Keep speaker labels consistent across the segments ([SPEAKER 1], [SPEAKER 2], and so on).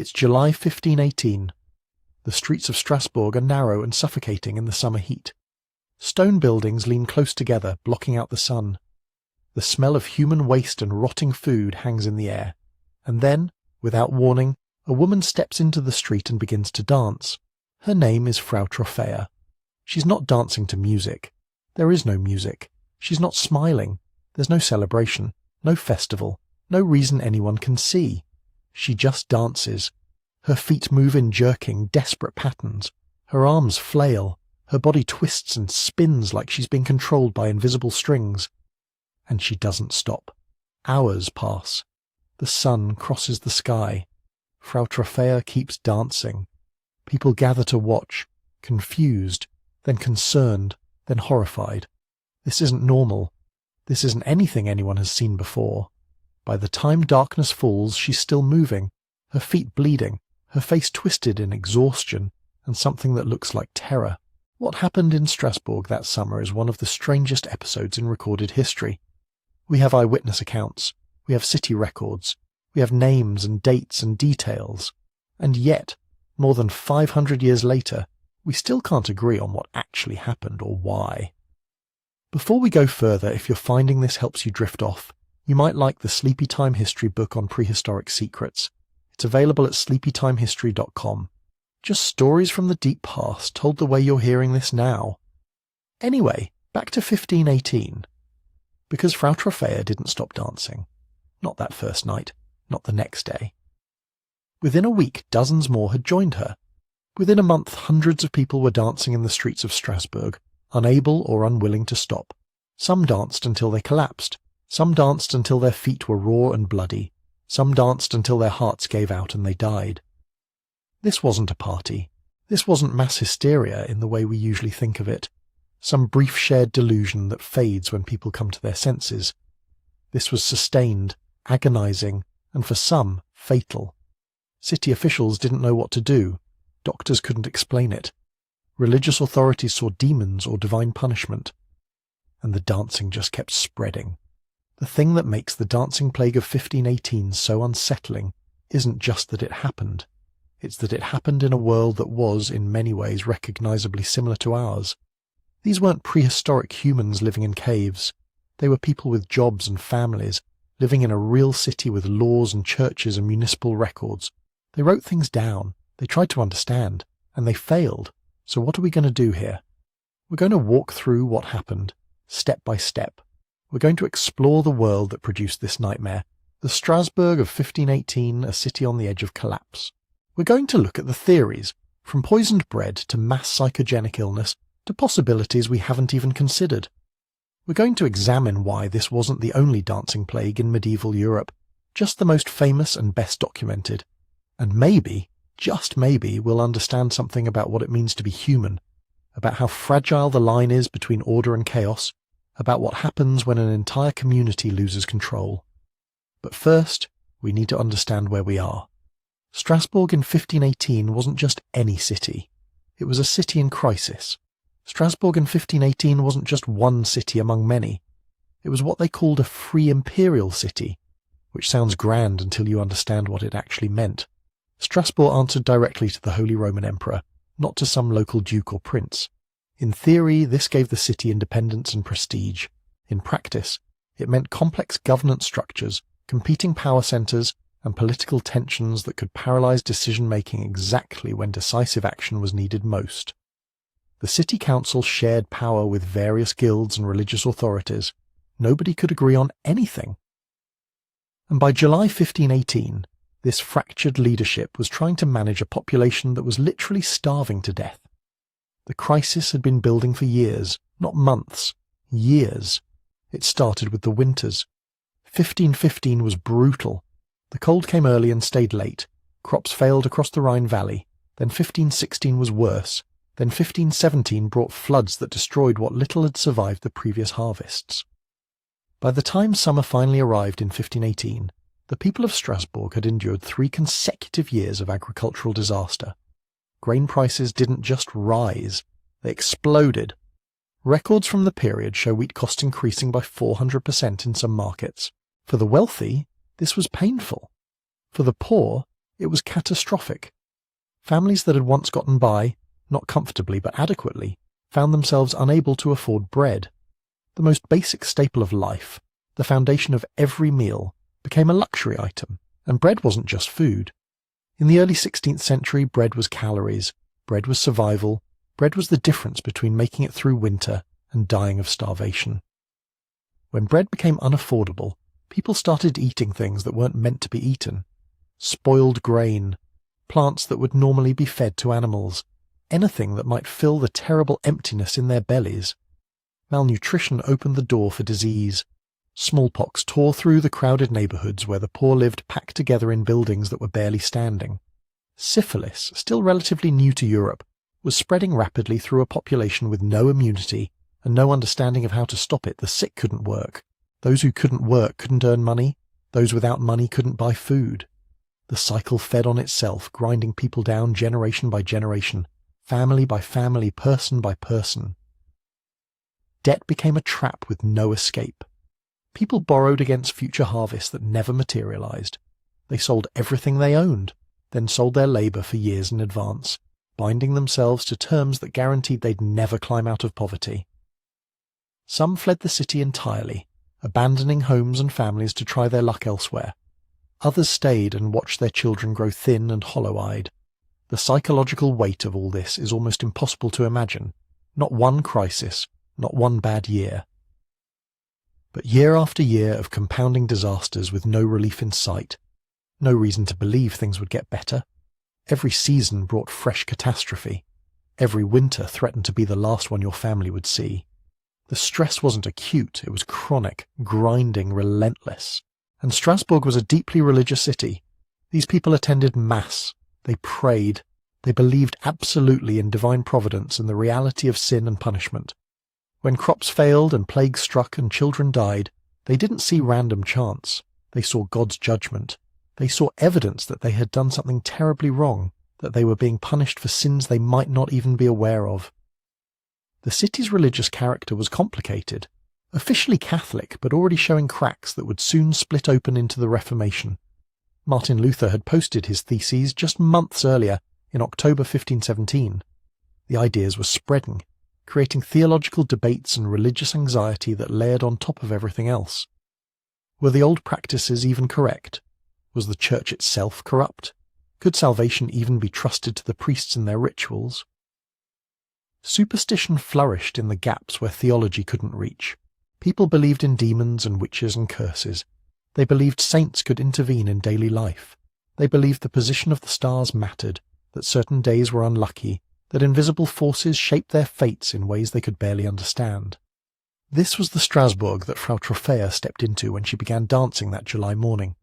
[SPEAKER 1] It's July 1518. The streets of Strasbourg are narrow and suffocating in the summer heat. Stone buildings lean close together, blocking out the sun. The smell of human waste and rotting food hangs in the air. And then, without warning, a woman steps into the street and begins to dance. Her name is Frau Troffea. She's not dancing to music. There is no music. She's not smiling. There's no celebration, no festival, no reason anyone can see. She just dances. Her feet move in jerking, desperate patterns. Her arms flail. Her body twists and spins like she's being controlled by invisible strings. And she doesn't stop. Hours pass. The sun crosses the sky. Frau Troffea keeps dancing. People gather to watch, confused, then concerned, then horrified. This isn't normal. This isn't anything anyone has seen before. By the time darkness falls, she's still moving, her feet bleeding, her face twisted in exhaustion, and something that looks like terror. What happened in Strasbourg that summer is one of the strangest episodes in recorded history. We have eyewitness accounts, we have city records, we have names and dates and details, and yet, more than 500 years later, we still can't agree on what actually happened or why. Before we go further, if you're finding this helps you drift off, you might like the Sleepy Time History book on prehistoric secrets. It's available at sleepytimehistory.com. Just stories from the deep past told the way you're hearing this now. Anyway, back to 1518. Because Frau Troffea didn't stop dancing. Not that first night, not the next day. Within a week, dozens more had joined her. Within a month, hundreds of people were dancing in the streets of Strasbourg, unable or unwilling to stop. Some danced until they collapsed. Some danced until their feet were raw and bloody. Some danced until their hearts gave out and they died. This wasn't a party. This wasn't mass hysteria in the way we usually think of it. Some brief shared delusion that fades when people come to their senses. This was sustained, agonizing, and for some, fatal. City officials didn't know what to do. Doctors couldn't explain it. Religious authorities saw demons or divine punishment. And the dancing just kept spreading. The thing that makes the dancing plague of 1518 so unsettling isn't just that it happened. It's that it happened in a world that was, in many ways, recognizably similar to ours. These weren't prehistoric humans living in caves. They were people with jobs and families, living in a real city with laws and churches and municipal records. They wrote things down, they tried to understand, and they failed. So what are we going to do here? We're going to walk through what happened, step by step. We're going to explore the world that produced this nightmare, the Strasbourg of 1518, a city on the edge of collapse. We're going to look at the theories, from poisoned bread to mass psychogenic illness, to possibilities we haven't even considered. We're going to examine why this wasn't the only dancing plague in medieval Europe, just the most famous and best documented. And maybe, just maybe, we'll understand something about what it means to be human, about how fragile the line is between order and chaos, about what happens when an entire community loses control. But first, we need to understand where we are. Strasbourg in 1518 wasn't just any city. It was a city in crisis. Strasbourg in 1518 wasn't just one city among many. It was what they called a free imperial city, which sounds grand until you understand what it actually meant. Strasbourg answered directly to the Holy Roman Emperor, not to some local duke or prince. In theory, this gave the city independence and prestige. In practice, it meant complex governance structures, competing power centres, and political tensions that could paralyse decision-making exactly when decisive action was needed most. The city council shared power with various guilds and religious authorities. Nobody could agree on anything. And by July 1518, this fractured leadership was trying to manage a population that was literally starving to death. The crisis had been building for years, not months, years. It started with the winters. 1515 was brutal. The cold came early and stayed late. Crops failed across the Rhine Valley. Then 1516 was worse. Then 1517 brought floods that destroyed what little had survived the previous harvests. By the time summer finally arrived in 1518, the people of Strasbourg had endured 3 consecutive years of agricultural disaster. Grain prices didn't just rise, they exploded. Records from the period show wheat costs increasing by 400% in some markets. For the wealthy, this was painful. For the poor, It was catastrophic. Families that had once gotten by, not comfortably but adequately, found themselves unable to afford bread. The most basic staple of life, the foundation of every meal, became a luxury item, and bread wasn't just food. In the early 16th century, bread was calories, bread was survival, bread was the difference between making it through winter and dying of starvation. When bread became unaffordable, people started eating things that weren't meant to be eaten. Spoiled grain, plants that would normally be fed to animals, anything that might fill the terrible emptiness in their bellies. Malnutrition opened the door for disease. Smallpox tore through the crowded neighbourhoods where the poor lived packed together in buildings that were barely standing. Syphilis, still relatively new to Europe, was spreading rapidly through a population with no immunity and no understanding of how to stop it. The sick couldn't work. Those who couldn't work couldn't earn money. Those without money couldn't buy food. The cycle fed on itself, grinding people down generation by generation, family by family, person by person. Debt became a trap with no escape. People borrowed against future harvests that never materialized. They sold everything they owned, then sold their labor for years in advance, binding themselves to terms that guaranteed they'd never climb out of poverty. Some fled the city entirely, abandoning homes and families to try their luck elsewhere. Others stayed and watched their children grow thin and hollow-eyed. The psychological weight of all this is almost impossible to imagine. Not one crisis, not one bad year. But year after year of compounding disasters with no relief in sight. No reason to believe things would get better. Every season brought fresh catastrophe. Every winter threatened to be the last one your family would see. The stress wasn't acute, it was chronic, grinding, relentless. And Strasbourg was a deeply religious city. These people attended Mass. They prayed. They believed absolutely in divine providence and the reality of sin and punishment. When crops failed and plagues struck and children died, they didn't see random chance. They saw God's judgment. They saw evidence that they had done something terribly wrong, that they were being punished for sins they might not even be aware of. The city's religious character was complicated. Officially Catholic, but already showing cracks that would soon split open into the Reformation. Martin Luther had posted his theses just months earlier, in October 1517. The ideas were spreading, creating theological debates and religious anxiety that layered on top of everything else. Were the old practices even correct? Was the church itself corrupt? Could salvation even be trusted to the priests and their rituals? Superstition flourished in the gaps where theology couldn't reach. People believed in demons and witches and curses. They believed saints could intervene in daily life. They believed the position of the stars mattered, that certain days were unlucky, that invisible forces shaped their fates in ways they could barely understand. This was the Strasbourg that Frau Troffea stepped into when she began dancing that July morning.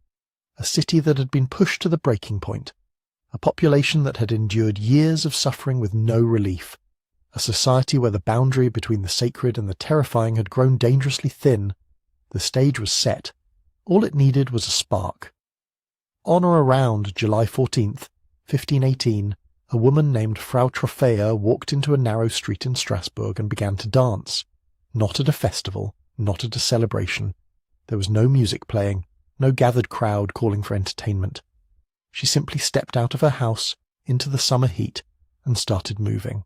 [SPEAKER 1] A city that had been pushed to the breaking point. A population that had endured years of suffering with no relief. A society where the boundary between the sacred and the terrifying had grown dangerously thin. The stage was set. All it needed was a spark. On or around July 14th, 1518, a woman named Frau Troffea walked into a narrow street in Strasbourg and began to dance. Not at a festival, not at a celebration. There was no music playing, no gathered crowd calling for entertainment. She simply stepped out of her house into the summer heat and started moving.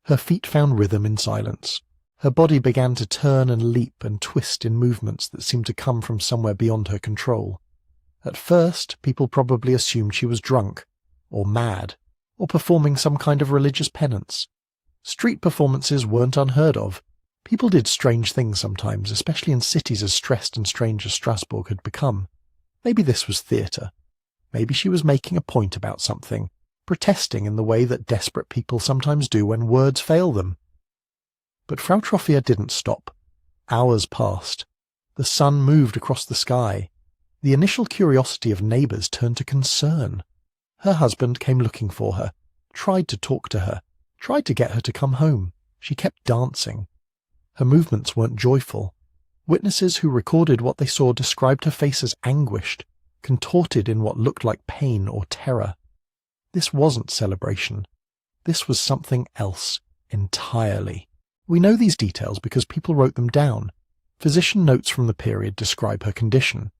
[SPEAKER 1] Her feet found rhythm in silence. Her body began to turn and leap and twist in movements that seemed to come from somewhere beyond her control. At first, people probably assumed she was drunk, or mad, or performing some kind of religious penance. Street performances weren't unheard of. People did strange things sometimes, especially in cities as stressed and strange as Strasbourg had become. Maybe this was theatre. Maybe she was making a point about something, protesting in the way that desperate people sometimes do when words fail them. But Frau Troffea didn't stop. Hours passed. The sun moved across the sky. The initial curiosity of neighbours turned to concern. Her husband came looking for her, tried to talk to her, tried to get her to come home. She kept dancing. Her movements weren't joyful. Witnesses who recorded what they saw described her face as anguished, contorted in what looked like pain or terror. This wasn't celebration. This was something else, entirely. We know these details because people wrote them down. Physician notes from the period describe her condition.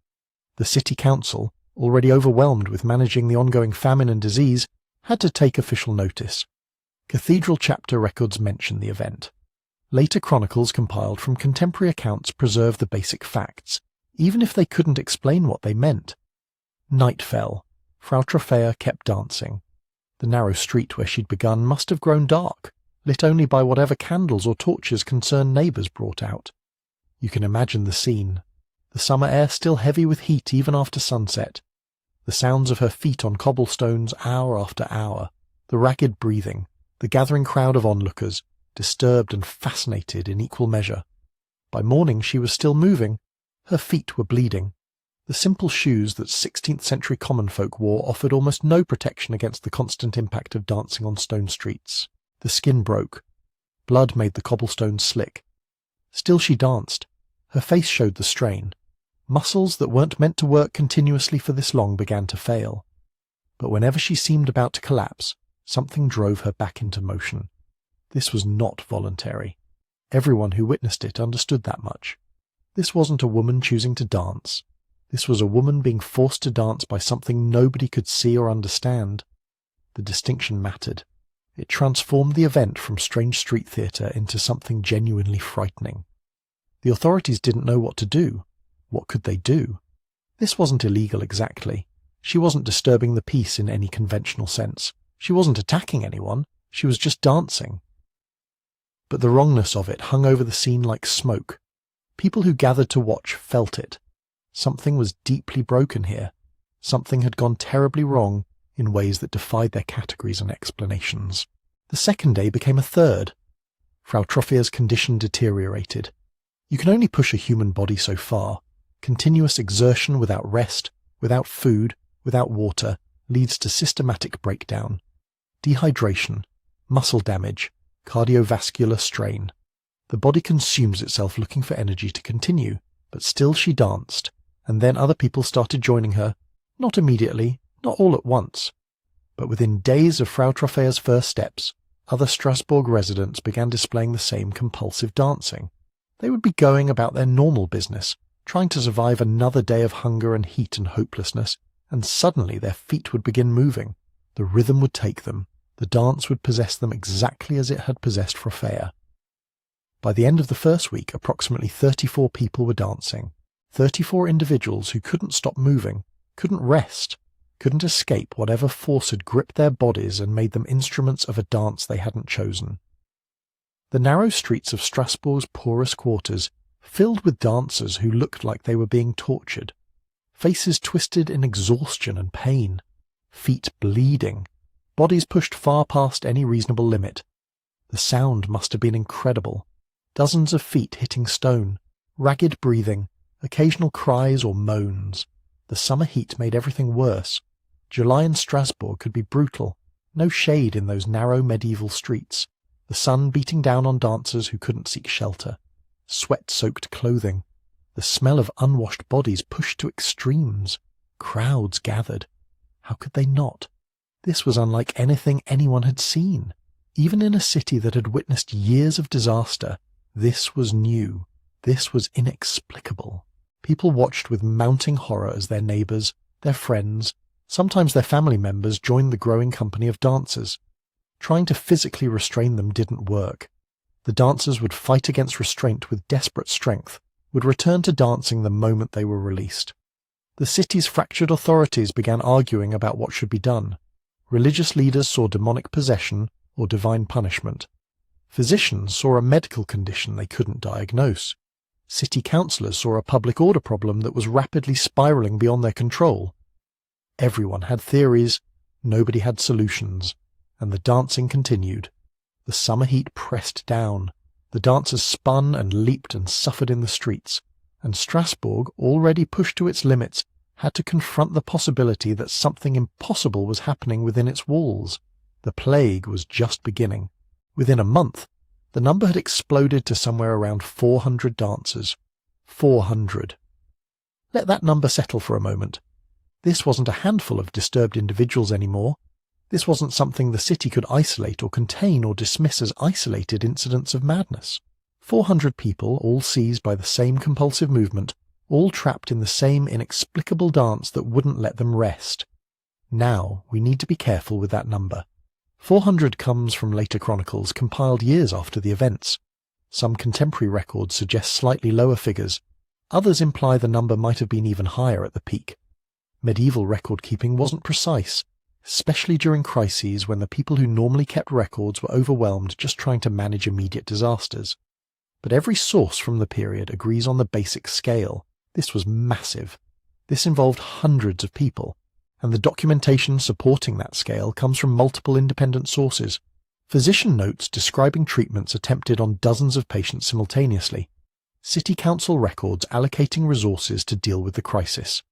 [SPEAKER 1] The city council, already overwhelmed with managing the ongoing famine and disease, had to take official notice. Cathedral chapter records mention the event. Later chronicles compiled from contemporary accounts preserve the basic facts, even if they couldn't explain what they meant. Night fell. Frau Troffea kept dancing. The narrow street where she'd begun must have grown dark, lit only by whatever candles or torches concerned neighbours brought out. You can imagine the scene. The summer air still heavy with heat even after sunset. The sounds of her feet on cobblestones hour after hour. The ragged breathing. The gathering crowd of onlookers, disturbed and fascinated in equal measure. By morning she was still moving. Her feet were bleeding. The simple shoes that 16th century common folk wore offered almost no protection against the constant impact of dancing on stone streets. The skin broke. Blood made the cobblestones slick. Still she danced. Her face showed the strain. Muscles that weren't meant to work continuously for this long began to fail. But whenever she seemed about to collapse, something drove her back into motion. This was not voluntary. Everyone who witnessed it understood that much. This wasn't a woman choosing to dance. This was a woman being forced to dance by something nobody could see or understand. The distinction mattered. It transformed the event from strange street theatre into something genuinely frightening. The authorities didn't know what to do. What could they do? This wasn't illegal exactly. She wasn't disturbing the peace in any conventional sense. She wasn't attacking anyone. She was just dancing. But the wrongness of it hung over the scene like smoke. People who gathered to watch felt it. Something was deeply broken here. Something had gone terribly wrong in ways that defied their categories and explanations. The second day became a third. Frau Troffea's condition deteriorated. You can only push a human body so far. Continuous exertion without rest, without food, without water, leads to systematic breakdown. Dehydration, muscle damage, cardiovascular strain. The body consumes itself looking for energy to continue, but still she danced, and then other people started joining her, not immediately, not all at once. But within days of Frau Troffea's first steps, other Strasbourg residents began displaying the same compulsive dancing. They would be going about their normal business, trying to survive another day of hunger and heat and hopelessness, and suddenly their feet would begin moving. The rhythm would take them. The dance would possess them exactly as it had possessed Troffea. By the end of the first week, approximately 34 people were dancing. 34 individuals who couldn't stop moving, couldn't rest, couldn't escape whatever force had gripped their bodies and made them instruments of a dance they hadn't chosen. The narrow streets of Strasbourg's poorest quarters filled with dancers who looked like they were being tortured. Faces twisted in exhaustion and pain. Feet bleeding. Bodies pushed far past any reasonable limit. The sound must have been incredible. Dozens of feet hitting stone. Ragged breathing. Occasional cries or moans. The summer heat made everything worse. July in Strasbourg could be brutal. No shade in those narrow medieval streets. The sun beating down on dancers who couldn't seek shelter. Sweat-soaked clothing. The smell of unwashed bodies pushed to extremes. Crowds gathered. How could they not? This was unlike anything anyone had seen. Even in a city that had witnessed years of disaster, this was new. This was inexplicable. People watched with mounting horror as their neighbours, their friends, sometimes their family members joined the growing company of dancers. Trying to physically restrain them didn't work. The dancers would fight against restraint with desperate strength, would return to dancing the moment they were released. The city's fractured authorities began arguing about what should be done. Religious leaders saw demonic possession or divine punishment. Physicians saw a medical condition they couldn't diagnose. City councillors saw a public order problem that was rapidly spiralling beyond their control. Everyone had theories, nobody had solutions, and the dancing continued. The summer heat pressed down. The dancers spun and leaped and suffered in the streets, and Strasbourg, already pushed to its limits, had to confront the possibility that something impossible was happening within its walls. The plague was just beginning. Within a month, the number had exploded to somewhere around 400 dancers. 400. Let that number settle for a moment. This wasn't a handful of disturbed individuals anymore. This wasn't something the city could isolate or contain or dismiss as isolated incidents of madness. 400 people, all seized by the same compulsive movement, all trapped in the same inexplicable dance that wouldn't let them rest. Now we need to be careful with that number. 400 comes from later chronicles compiled years after the events. Some contemporary records suggest slightly lower figures. Others imply the number might have been even higher at the peak. Medieval record-keeping wasn't precise, especially during crises when the people who normally kept records were overwhelmed just trying to manage immediate disasters. But every source from the period agrees on the basic scale. This was massive. This involved hundreds of people, and the documentation supporting that scale comes from multiple independent sources. Physician notes describing treatments attempted on dozens of patients simultaneously. City council records allocating resources to deal with the crisis.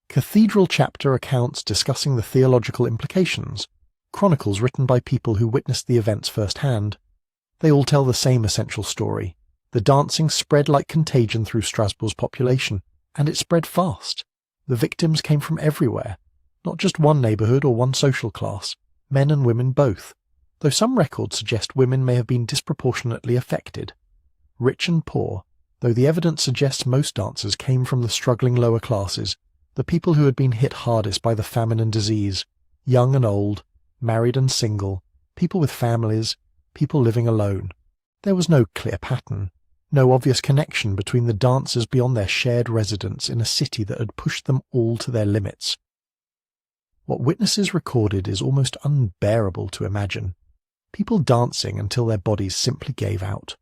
[SPEAKER 1] Cathedral chapter accounts discussing the theological implications. Chronicles written by people who witnessed the events firsthand. They all tell the same essential story. The dancing spread like contagion through Strasbourg's population, and it spread fast. The victims came from everywhere, not just one neighbourhood or one social class, men and women both, though some records suggest women may have been disproportionately affected. Rich and poor, though the evidence suggests most dancers came from the struggling lower classes, the people who had been hit hardest by the famine and disease, young and old, married and single, people with families, people living alone. There was no clear pattern. No obvious connection between the dancers beyond their shared residence in a city that had pushed them all to their limits. What witnesses recorded is almost unbearable to imagine. People dancing until their bodies simply gave out.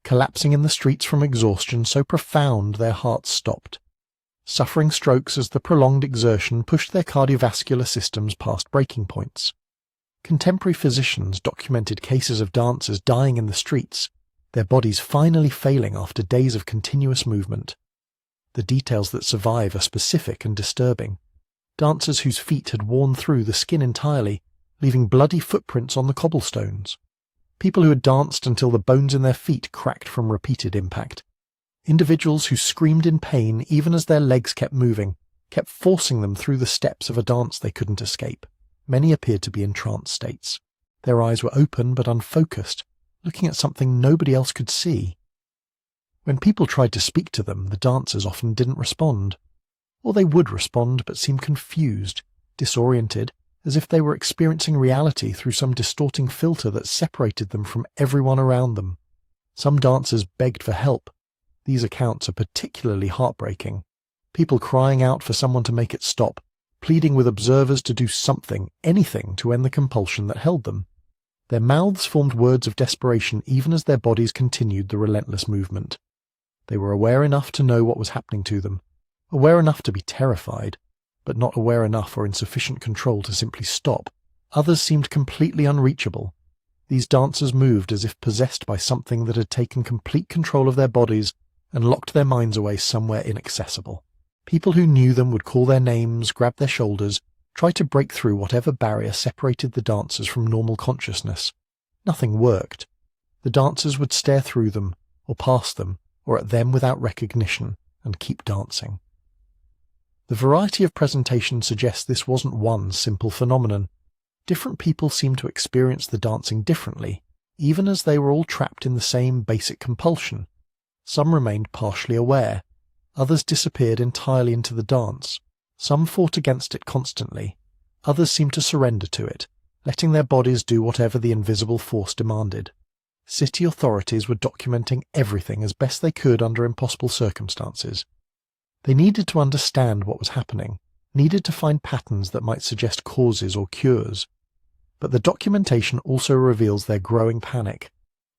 [SPEAKER 1] Collapsing in the streets from exhaustion so profound their hearts stopped. Suffering strokes as the prolonged exertion pushed their cardiovascular systems past breaking points. Contemporary physicians documented cases of dancers dying in the streets, their bodies finally failing after days of continuous movement. The details that survive are specific and disturbing. Dancers whose feet had worn through the skin entirely, leaving bloody footprints on the cobblestones. People who had danced until the bones in their feet cracked from repeated impact. Individuals who screamed in pain even as their legs kept moving, kept forcing them through the steps of a dance they couldn't escape. Many appeared to be in trance states. Their eyes were open but unfocused, looking at something nobody else could see. When people tried to speak to them, the dancers often didn't respond. Or they would respond but seemed confused, disoriented, as if they were experiencing reality through some distorting filter that separated them from everyone around them. Some dancers begged for help. These accounts are particularly heartbreaking. People crying out for someone to make it stop, pleading with observers to do something, anything, to end the compulsion that held them. Their mouths formed words of desperation even as their bodies continued the relentless movement. They were aware enough to know what was happening to them, aware enough to be terrified, but not aware enough or in sufficient control to simply stop. Others seemed completely unreachable. These dancers moved as if possessed by something that had taken complete control of their bodies and locked their minds away somewhere inaccessible. People who knew them would call their names, grab their shoulders, try to break through whatever barrier separated the dancers from normal consciousness. Nothing worked. The dancers would stare through them, or past them, or at them without recognition, and keep dancing. The variety of presentation suggests this wasn't one simple phenomenon. Different people seemed to experience the dancing differently, even as they were all trapped in the same basic compulsion. Some remained partially aware. Others disappeared entirely into the dance. Some fought against it constantly. Others seemed to surrender to it, letting their bodies do whatever the invisible force demanded. City authorities were documenting everything as best they could under impossible circumstances. They needed to understand what was happening, needed to find patterns that might suggest causes or cures. But the documentation also reveals their growing panic.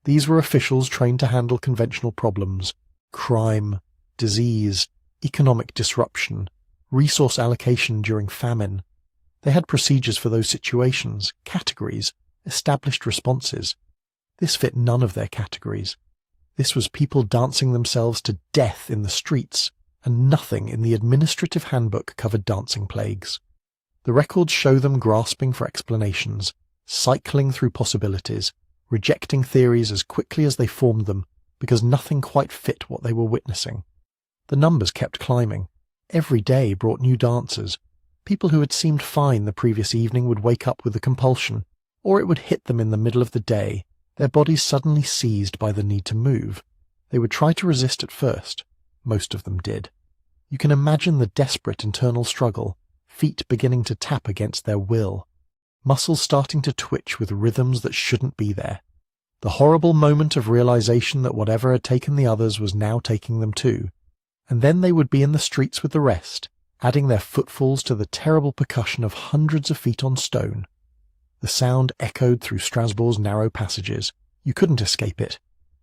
[SPEAKER 1] These were officials trained to handle conventional problems: crime, disease, economic disruption, resource allocation during famine. They had procedures for those situations, categories, established responses. This fit none of their categories. This was people dancing themselves to death in the streets, and nothing in the administrative handbook covered dancing plagues. The records show them grasping for explanations, cycling through possibilities, rejecting theories as quickly as they formed them, because nothing quite fit what they were witnessing. The numbers kept climbing. Every day brought new dancers. People who had seemed fine the previous evening would wake up with a compulsion, or it would hit them in the middle of the day, their bodies suddenly seized by the need to move. They would try to resist at first. Most of them did. You can imagine the desperate internal struggle, feet beginning to tap against their will, muscles starting to twitch with rhythms that shouldn't be there. The horrible moment of realization that whatever had taken the others was now taking them too, and then they would be in the streets with the rest, adding their footfalls to the terrible percussion of hundreds of feet on stone. The sound echoed through Strasbourg's narrow passages. You couldn't escape it.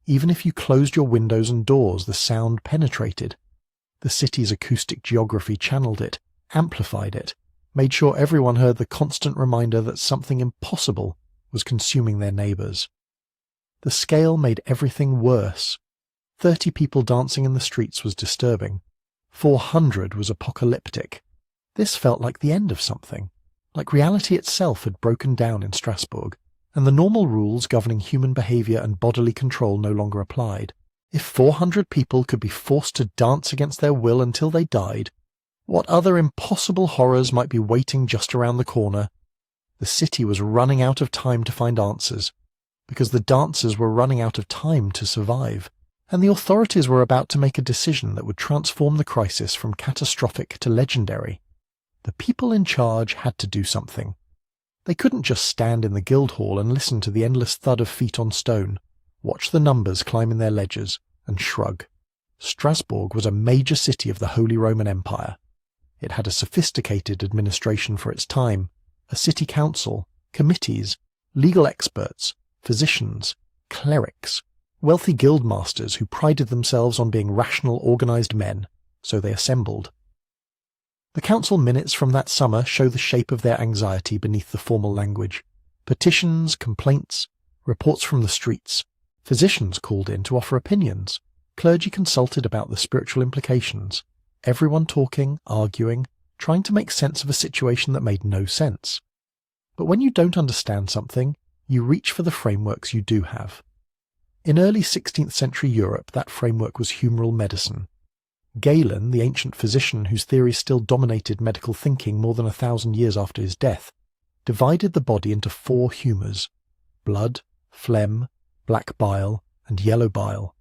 [SPEAKER 1] Even if you closed your windows and doors, the sound penetrated. The city's acoustic geography channeled it, amplified it, made sure everyone heard the constant reminder that something impossible was consuming their neighbours. The scale made everything worse. 30 people dancing in the streets was disturbing. 400 was apocalyptic. This felt like the end of something, like reality itself had broken down in Strasbourg, and the normal rules governing human behaviour and bodily control no longer applied. If 400 people could be forced to dance against their will until they died, what other impossible horrors might be waiting just around the corner? The city was running out of time to find answers, because the dancers were running out of time to survive, and the authorities were about to make a decision that would transform the crisis from catastrophic to legendary. The people in charge had to do something. They couldn't just stand in the Guildhall and listen to the endless thud of feet on stone, watch the numbers climb in their ledgers, and shrug. Strasbourg was a major city of the Holy Roman Empire. It had a sophisticated administration for its time, a city council, committees, legal experts, physicians, clerics, wealthy guildmasters who prided themselves on being rational, organised men, so they assembled. The council minutes from that summer show the shape of their anxiety beneath the formal language. Petitions, complaints, reports from the streets. Physicians called in to offer opinions. Clergy consulted about the spiritual implications. Everyone talking, arguing, trying to make sense of a situation that made no sense. But when you don't understand something, you reach for the frameworks you do have. In early 16th century Europe, that framework was humoral medicine. Galen, the ancient physician whose theories still dominated medical thinking more than 1,000 years after his death, divided the body into 4 humours: blood, phlegm, black bile, and yellow bile.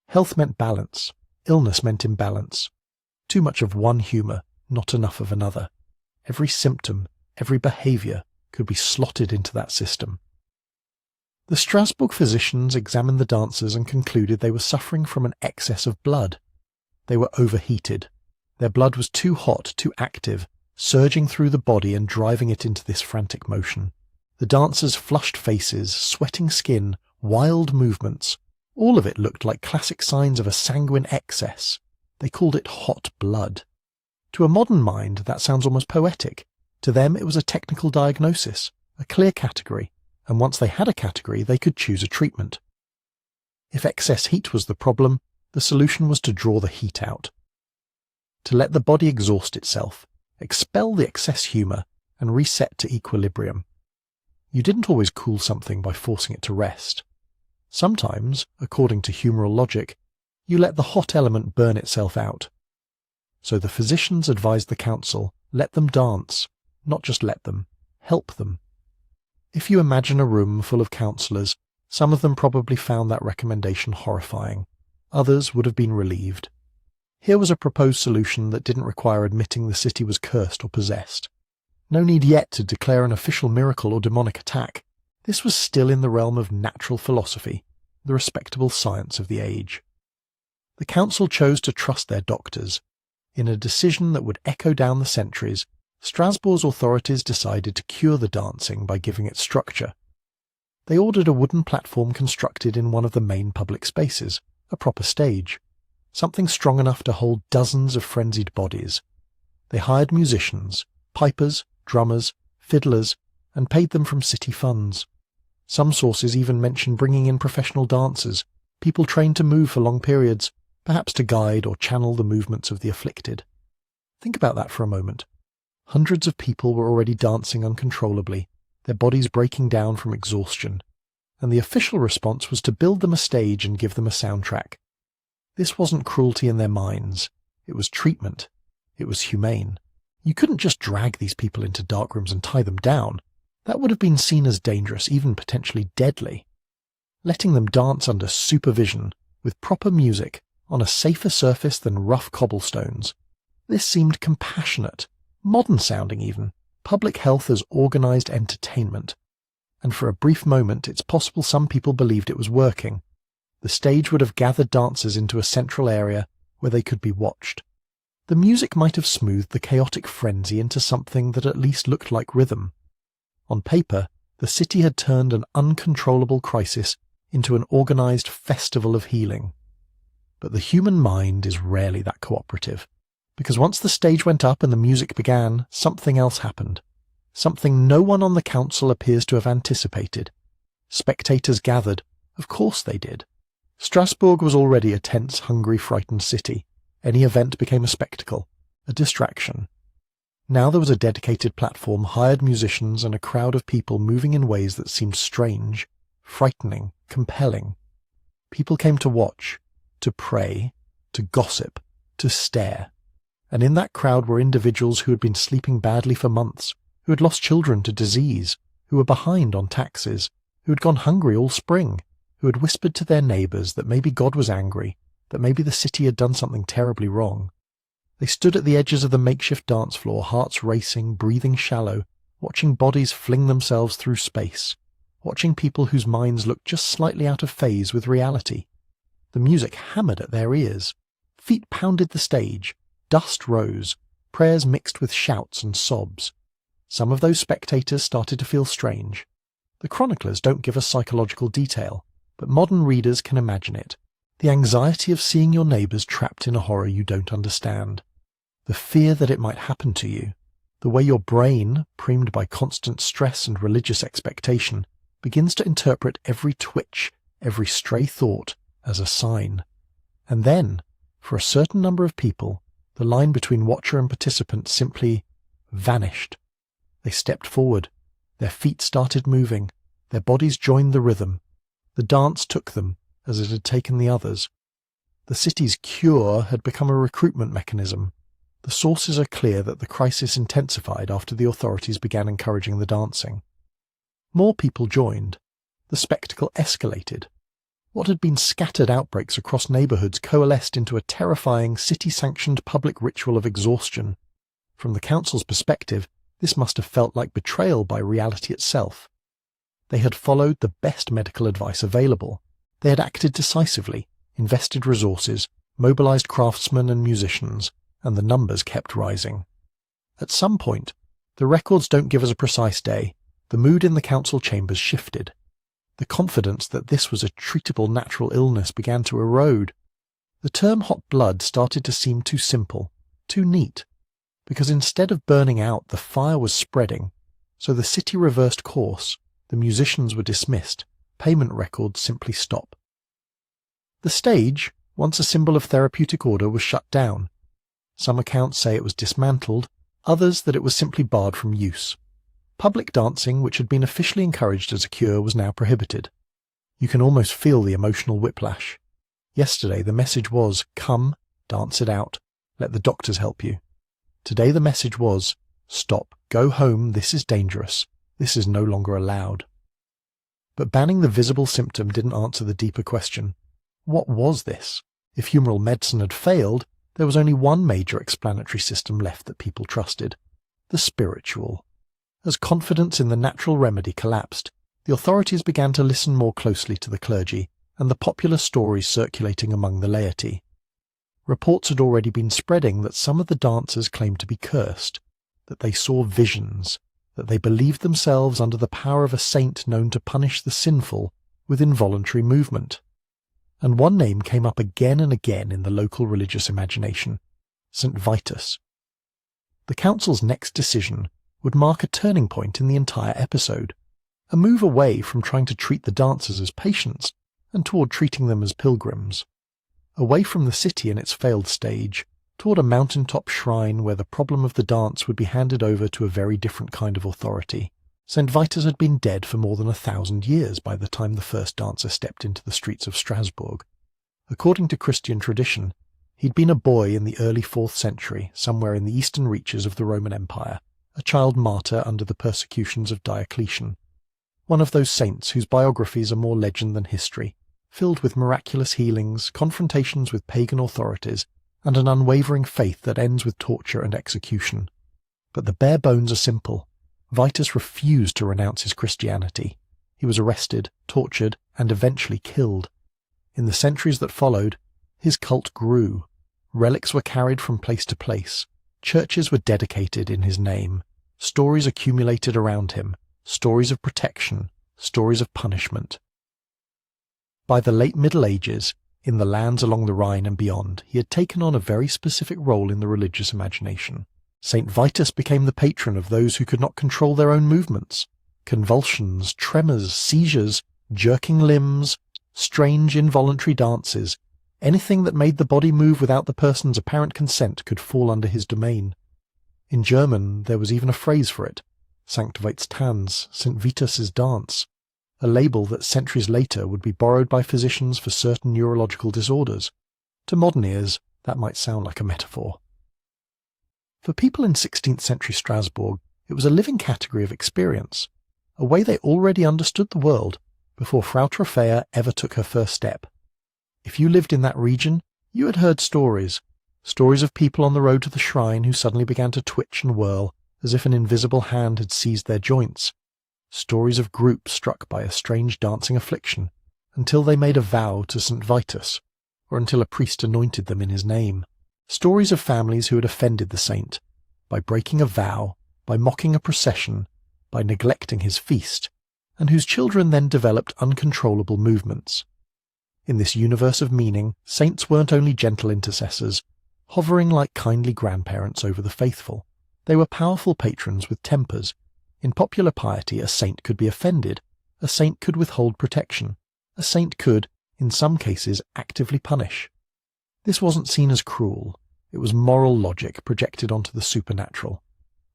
[SPEAKER 1] Health meant balance, illness meant imbalance. Too much of one humour, not enough of another. Every symptom, every behaviour could be slotted into that system. The Strasbourg physicians examined the dancers and concluded they were suffering from an excess of blood. They were overheated. Their blood was too hot, too active, surging through the body and driving it into this frantic motion. The dancers' flushed faces, sweating skin, wild movements, all of it looked like classic signs of a sanguine excess. They called it hot blood. To a modern mind, that sounds almost poetic. To them, it was a technical diagnosis, a clear category, and once they had a category, they could choose a treatment. If excess heat was the problem, the solution was to draw the heat out. To let the body exhaust itself, expel the excess humour, and reset to equilibrium. You didn't always cool something by forcing it to rest. Sometimes, according to humoral logic, you let the hot element burn itself out. So the physicians advised the council, let them dance, not just let them, help them. If you imagine a room full of counsellors, some of them probably found that recommendation horrifying. Others would have been relieved. Here was a proposed solution that didn't require admitting the city was cursed or possessed. No need yet to declare an official miracle or demonic attack. This was still in the realm of natural philosophy, the respectable science of the age. The council chose to trust their doctors. In a decision that would echo down the centuries, Strasbourg's authorities decided to cure the dancing by giving it structure. They ordered a wooden platform constructed in one of the main public spaces, a proper stage, something strong enough to hold dozens of frenzied bodies. They hired musicians, pipers, drummers, fiddlers, and paid them from city funds. Some sources even mention bringing in professional dancers, people trained to move for long periods, perhaps to guide or channel the movements of the afflicted. Think about that for a moment. Hundreds of people were already dancing uncontrollably, their bodies breaking down from exhaustion, and the official response was to build them a stage and give them a soundtrack. This wasn't cruelty in their minds. It was treatment. It was humane. You couldn't just drag these people into dark rooms and tie them down. That would have been seen as dangerous, even potentially deadly. Letting them dance under supervision, with proper music, on a safer surface than rough cobblestones, This seemed compassionate, modern-sounding even, public health as organised entertainment. And for a brief moment it's possible some people believed it was working. The stage would have gathered dancers into a central area where they could be watched. The music might have smoothed the chaotic frenzy into something that at least looked like rhythm. On paper, the city had turned an uncontrollable crisis into an organised festival of healing. But the human mind is rarely that cooperative, because once the stage went up and the music began, something else happened. Something no one on the council appears to have anticipated. Spectators gathered. Of course they did. Strasbourg was already a tense, hungry, frightened city. Any event became a spectacle, a distraction. Now there was a dedicated platform, hired musicians, and a crowd of people moving in ways that seemed strange, frightening, compelling. People came to watch, to pray, to gossip, to stare. And in that crowd were individuals who had been sleeping badly for months, who had lost children to disease, who were behind on taxes, who had gone hungry all spring, who had whispered to their neighbours that maybe God was angry, that maybe the city had done something terribly wrong. They stood at the edges of the makeshift dance floor, hearts racing, breathing shallow, watching bodies fling themselves through space, watching people whose minds looked just slightly out of phase with reality. The music hammered at their ears. Feet pounded the stage. Dust rose. Prayers mixed with shouts and sobs. Some of those spectators started to feel strange. The chroniclers don't give us psychological detail, but modern readers can imagine it. The anxiety of seeing your neighbours trapped in a horror you don't understand. The fear that it might happen to you. The way your brain, primed by constant stress and religious expectation, begins to interpret every twitch, every stray thought, as a sign. And then, for a certain number of people, the line between watcher and participant simply vanished. They stepped forward. Their feet started moving. Their bodies joined the rhythm. The dance took them, as it had taken the others. The city's cure had become a recruitment mechanism. The sources are clear that the crisis intensified after the authorities began encouraging the dancing. More people joined. The spectacle escalated. What had been scattered outbreaks across neighbourhoods coalesced into a terrifying city-sanctioned public ritual of exhaustion. From the council's perspective, this must have felt like betrayal by reality itself. They had followed the best medical advice available. They had acted decisively, invested resources, mobilised craftsmen and musicians, and the numbers kept rising. At some point, the records don't give us a precise day, the mood in the council chambers shifted. The confidence that this was a treatable natural illness began to erode. The term hot blood started to seem too simple, too neat, because instead of burning out, the fire was spreading. So the city reversed course, the musicians were dismissed, payment records simply stop. The stage, once a symbol of therapeutic order, was shut down. Some accounts say it was dismantled, others that it was simply barred from use. Public dancing, which had been officially encouraged as a cure, was now prohibited. You can almost feel the emotional whiplash. Yesterday the message was, come, dance it out, let the doctors help you. Today the message was, stop, go home, this is dangerous, this is no longer allowed. But banning the visible symptom didn't answer the deeper question. What was this? If humoral medicine had failed, there was only one major explanatory system left that people trusted, the spiritual. As confidence in the natural remedy collapsed, the authorities began to listen more closely to the clergy and the popular stories circulating among the laity. Reports had already been spreading that some of the dancers claimed to be cursed, that they saw visions, that they believed themselves under the power of a saint known to punish the sinful with involuntary movement. And one name came up again and again in the local religious imagination, Saint Vitus. The council's next decision would mark a turning point in the entire episode, a move away from trying to treat the dancers as patients and toward treating them as pilgrims, away from the city and its failed stage, toward a mountaintop shrine where the problem of the dance would be handed over to a very different kind of authority. Saint Vitus had been dead for more than 1,000 years by the time the first dancer stepped into the streets of Strasbourg. According to Christian tradition, he'd been a boy in the early 4th century, somewhere in the eastern reaches of the Roman Empire, a child martyr under the persecutions of Diocletian, one of those saints whose biographies are more legend than history, filled with miraculous healings, confrontations with pagan authorities, and an unwavering faith that ends with torture and execution. But the bare bones are simple. Vitus refused to renounce his Christianity. He was arrested, tortured, and eventually killed. In the centuries that followed, his cult grew. Relics were carried from place to place. Churches were dedicated in his name. Stories accumulated around him. Stories of protection. Stories of punishment. By the late Middle Ages, in the lands along the Rhine and beyond, he had taken on a very specific role in the religious imagination. Saint Vitus became the patron of those who could not control their own movements. Convulsions, tremors, seizures, jerking limbs, strange involuntary dances, anything that made the body move without the person's apparent consent could fall under his domain. In German there was even a phrase for it, Saint Vitus Tanz, Saint Vitus's dance, a label that centuries later would be borrowed by physicians for certain neurological disorders. To modern ears, that might sound like a metaphor. For people in 16th century Strasbourg, it was a living category of experience, a way they already understood the world before Frau Troffea ever took her first step. If you lived in that region, you had heard stories of people on the road to the shrine who suddenly began to twitch and whirl as if an invisible hand had seized their joints, stories of groups struck by a strange dancing affliction until they made a vow to Saint Vitus, or until a priest anointed them in his name, stories of families who had offended the saint by breaking a vow, by mocking a procession, by neglecting his feast, and whose children then developed uncontrollable movements. In this universe of meaning, saints weren't only gentle intercessors, hovering like kindly grandparents over the faithful. They were powerful patrons with tempers. In popular piety, a saint could be offended. A saint could withhold protection. A saint could, in some cases, actively punish. This wasn't seen as cruel. It was moral logic projected onto the supernatural.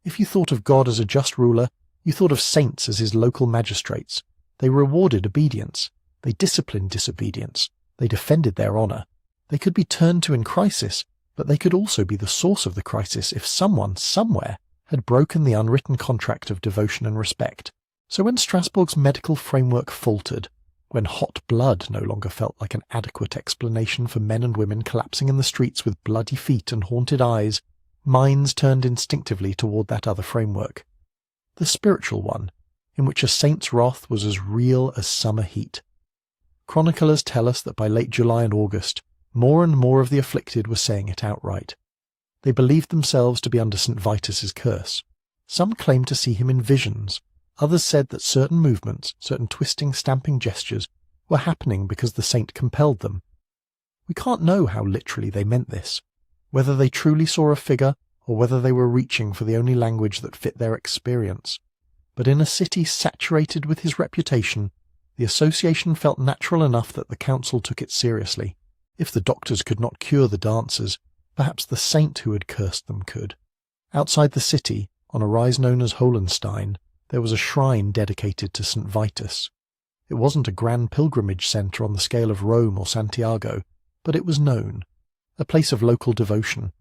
[SPEAKER 1] If you thought of God as a just ruler, you thought of saints as his local magistrates. They rewarded obedience. They disciplined disobedience. They defended their honour. They could be turned to in crisis, but they could also be the source of the crisis if someone, somewhere, had broken the unwritten contract of devotion and respect. So when Strasbourg's medical framework faltered, when hot blood no longer felt like an adequate explanation for men and women collapsing in the streets with bloody feet and haunted eyes, minds turned instinctively toward that other framework, the spiritual one, in which a saint's wrath was as real as summer heat. Chroniclers tell us that by late July and August, more and more of the afflicted were saying it outright. They believed themselves to be under St. Vitus's curse. Some claimed to see him in visions. Others said that certain movements, certain twisting, stamping gestures, were happening because the saint compelled them. We can't know how literally they meant this, whether they truly saw a figure or whether they were reaching for the only language that fit their experience. But in a city saturated with his reputation, the association felt natural enough that the council took it seriously. If the doctors could not cure the dancers, perhaps the saint who had cursed them could. Outside the city, on a rise known as Hallucinate, there was a shrine dedicated to St. Vitus. It wasn't a grand pilgrimage centre on the scale of Rome or Santiago, but it was known, a place of local devotion,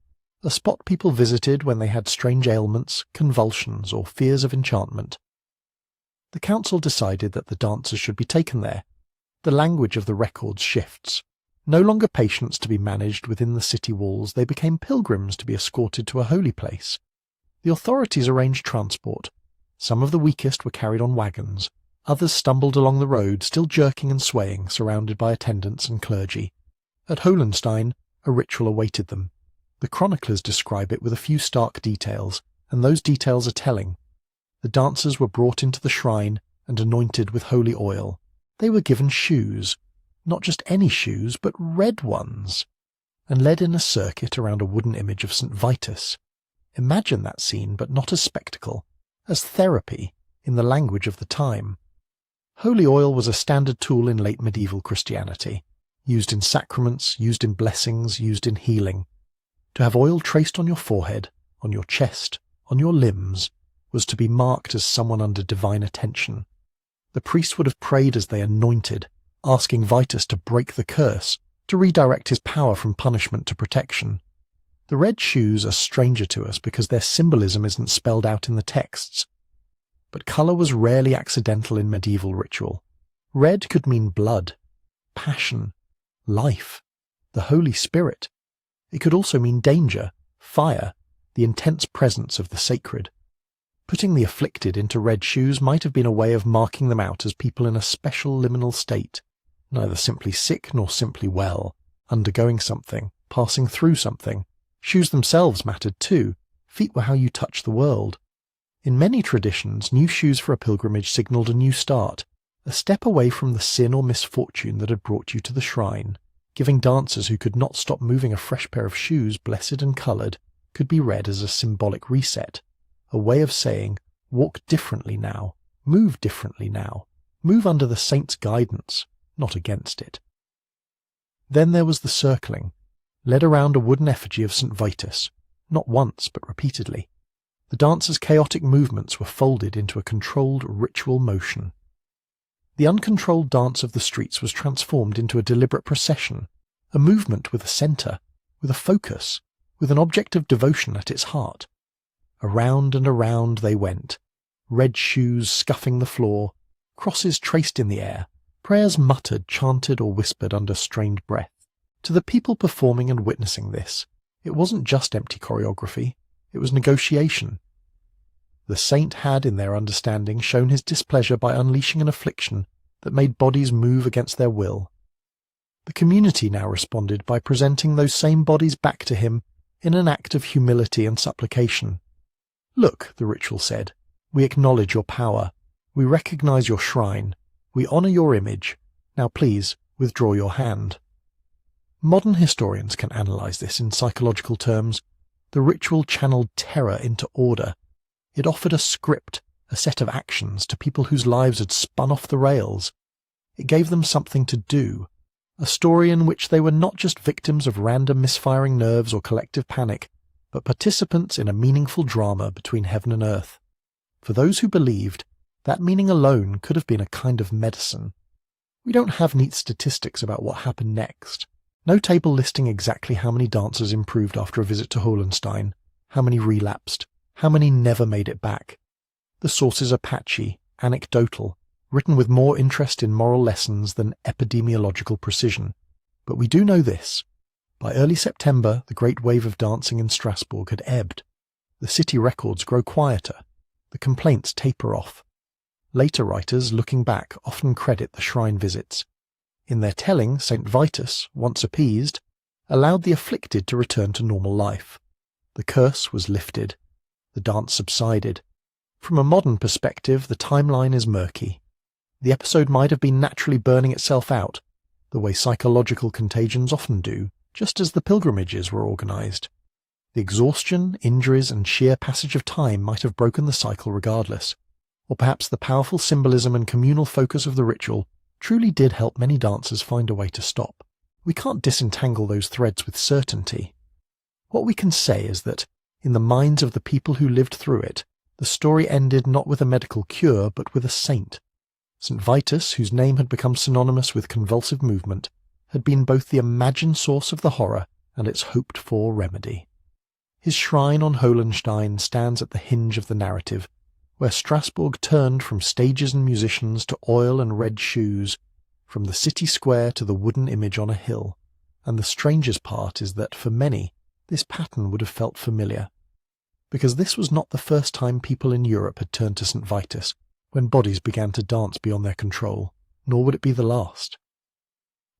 [SPEAKER 1] a spot people visited when they had strange ailments, convulsions, or fears of enchantment. The council decided that the dancers should be taken there. The language of the records shifts. No longer patients to be managed within the city walls, they became pilgrims to be escorted to a holy place. The authorities arranged transport. Some of the weakest were carried on wagons. Others stumbled along the road, still jerking and swaying, surrounded by attendants and clergy. At Hohenstein, a ritual awaited them. The chroniclers describe it with a few stark details, and those details are telling. The dancers were brought into the shrine and anointed with holy oil. They were given shoes. Not just any shoes, but red ones, and led in a circuit around a wooden image of St. Vitus. Imagine that scene, but not as spectacle, as therapy, in the language of the time. Holy oil was a standard tool in late medieval Christianity, used in sacraments, used in blessings, used in healing. To have oil traced on your forehead, on your chest, on your limbs, was to be marked as someone under divine attention. The priests would have prayed as they anointed, asking Vitus to break the curse, to redirect his power from punishment to protection. The red shoes are stranger to us because their symbolism isn't spelled out in the texts. But colour was rarely accidental in medieval ritual. Red could mean blood, passion, life, the Holy Spirit. It could also mean danger, fire, the intense presence of the sacred. Putting the afflicted into red shoes might have been a way of marking them out as people in a special liminal state, neither simply sick nor simply well, undergoing something, passing through something. Shoes themselves mattered too. Feet were how you touch the world. In many traditions, new shoes for a pilgrimage signalled a new start, a step away from the sin or misfortune that had brought you to the shrine. Giving dancers who could not stop moving a fresh pair of shoes, blessed and coloured, could be read as a symbolic reset, a way of saying, walk differently now, move differently now, move under the saint's guidance, not against it. Then there was the circling, led around a wooden effigy of Saint Vitus, not once but repeatedly. The dancers' chaotic movements were folded into a controlled ritual motion. The uncontrolled dance of the streets was transformed into a deliberate procession, a movement with a centre, with a focus, with an object of devotion at its heart. Around and around they went, red shoes scuffing the floor, crosses traced in the air, prayers muttered, chanted or whispered under strained breath. To the people performing and witnessing this, it wasn't just empty choreography, it was negotiation. The saint had, in their understanding, shown his displeasure by unleashing an affliction that made bodies move against their will. The community now responded by presenting those same bodies back to him in an act of humility and supplication. Look, the ritual said, we acknowledge your power, we recognize your shrine, we honor your image, now please withdraw your hand. Modern historians can analyze this in psychological terms. The ritual channeled terror into order. It offered a script, a set of actions to people whose lives had spun off the rails. It gave them something to do, a story in which they were not just victims of random misfiring nerves or collective panic, but participants in a meaningful drama between heaven and earth. For those who believed, that meaning alone could have been a kind of medicine. We don't have neat statistics about what happened next. No table listing exactly how many dancers improved after a visit to Hallucinate, how many relapsed, how many never made it back. The sources are patchy, anecdotal, written with more interest in moral lessons than epidemiological precision. But we do know this. By early September, the great wave of dancing in Strasbourg had ebbed. The city records grow quieter. The complaints taper off. Later writers, looking back, often credit the shrine visits. In their telling, Saint Vitus, once appeased, allowed the afflicted to return to normal life. The curse was lifted. The dance subsided. From a modern perspective, the timeline is murky. The episode might have been naturally burning itself out, the way psychological contagions often do, just as the pilgrimages were organized. The exhaustion, injuries, and sheer passage of time might have broken the cycle regardless. Or perhaps the powerful symbolism and communal focus of the ritual truly did help many dancers find a way to stop. We can't disentangle those threads with certainty. What we can say is that, in the minds of the people who lived through it, the story ended not with a medical cure, but with a saint. Saint Vitus, whose name had become synonymous with convulsive movement, had been both the imagined source of the horror and its hoped-for remedy. His shrine on Hohenstein stands at the hinge of the narrative, where Strasbourg turned from stages and musicians to oil and red shoes, from the city square to the wooden image on a hill. And the strangest part is that, for many, this pattern would have felt familiar. Because this was not the first time people in Europe had turned to St. Vitus, when bodies began to dance beyond their control, nor would it be the last.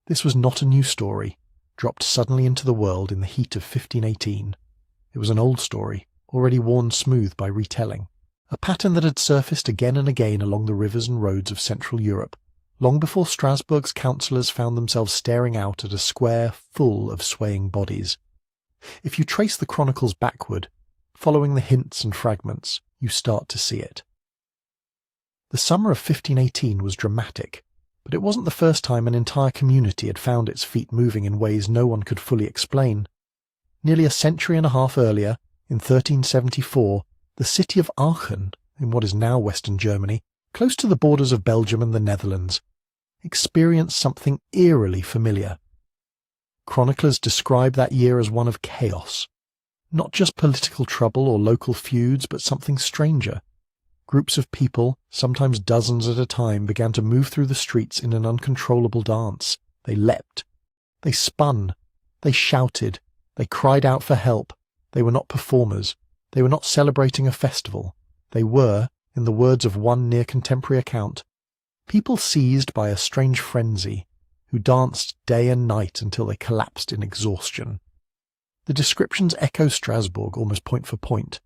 [SPEAKER 1] This was not a new story, dropped suddenly into the world in the heat of 1518. It was an old story, already worn smooth by retelling. A pattern that had surfaced again and again along the rivers and roads of Central Europe, long before Strasbourg's councillors found themselves staring out at a square full of swaying bodies. If you trace the chronicles backward, following the hints and fragments, you start to see it. The summer of 1518 was dramatic, but it wasn't the first time an entire community had found its feet moving in ways no one could fully explain. Nearly a century and a half earlier, in 1374, the city of Aachen, in what is now Western Germany, close to the borders of Belgium and the Netherlands, experienced something eerily familiar. Chroniclers describe that year as one of chaos. Not just political trouble or local feuds, but something stranger. Groups of people, sometimes dozens at a time, began to move through the streets in an uncontrollable dance. They leapt. They spun. They shouted. They cried out for help. They were not performers. They were not celebrating a festival. They were, in the words of one near contemporary account, people seized by a strange frenzy, who danced day and night until they collapsed in exhaustion. The descriptions echo Strasbourg almost point for point.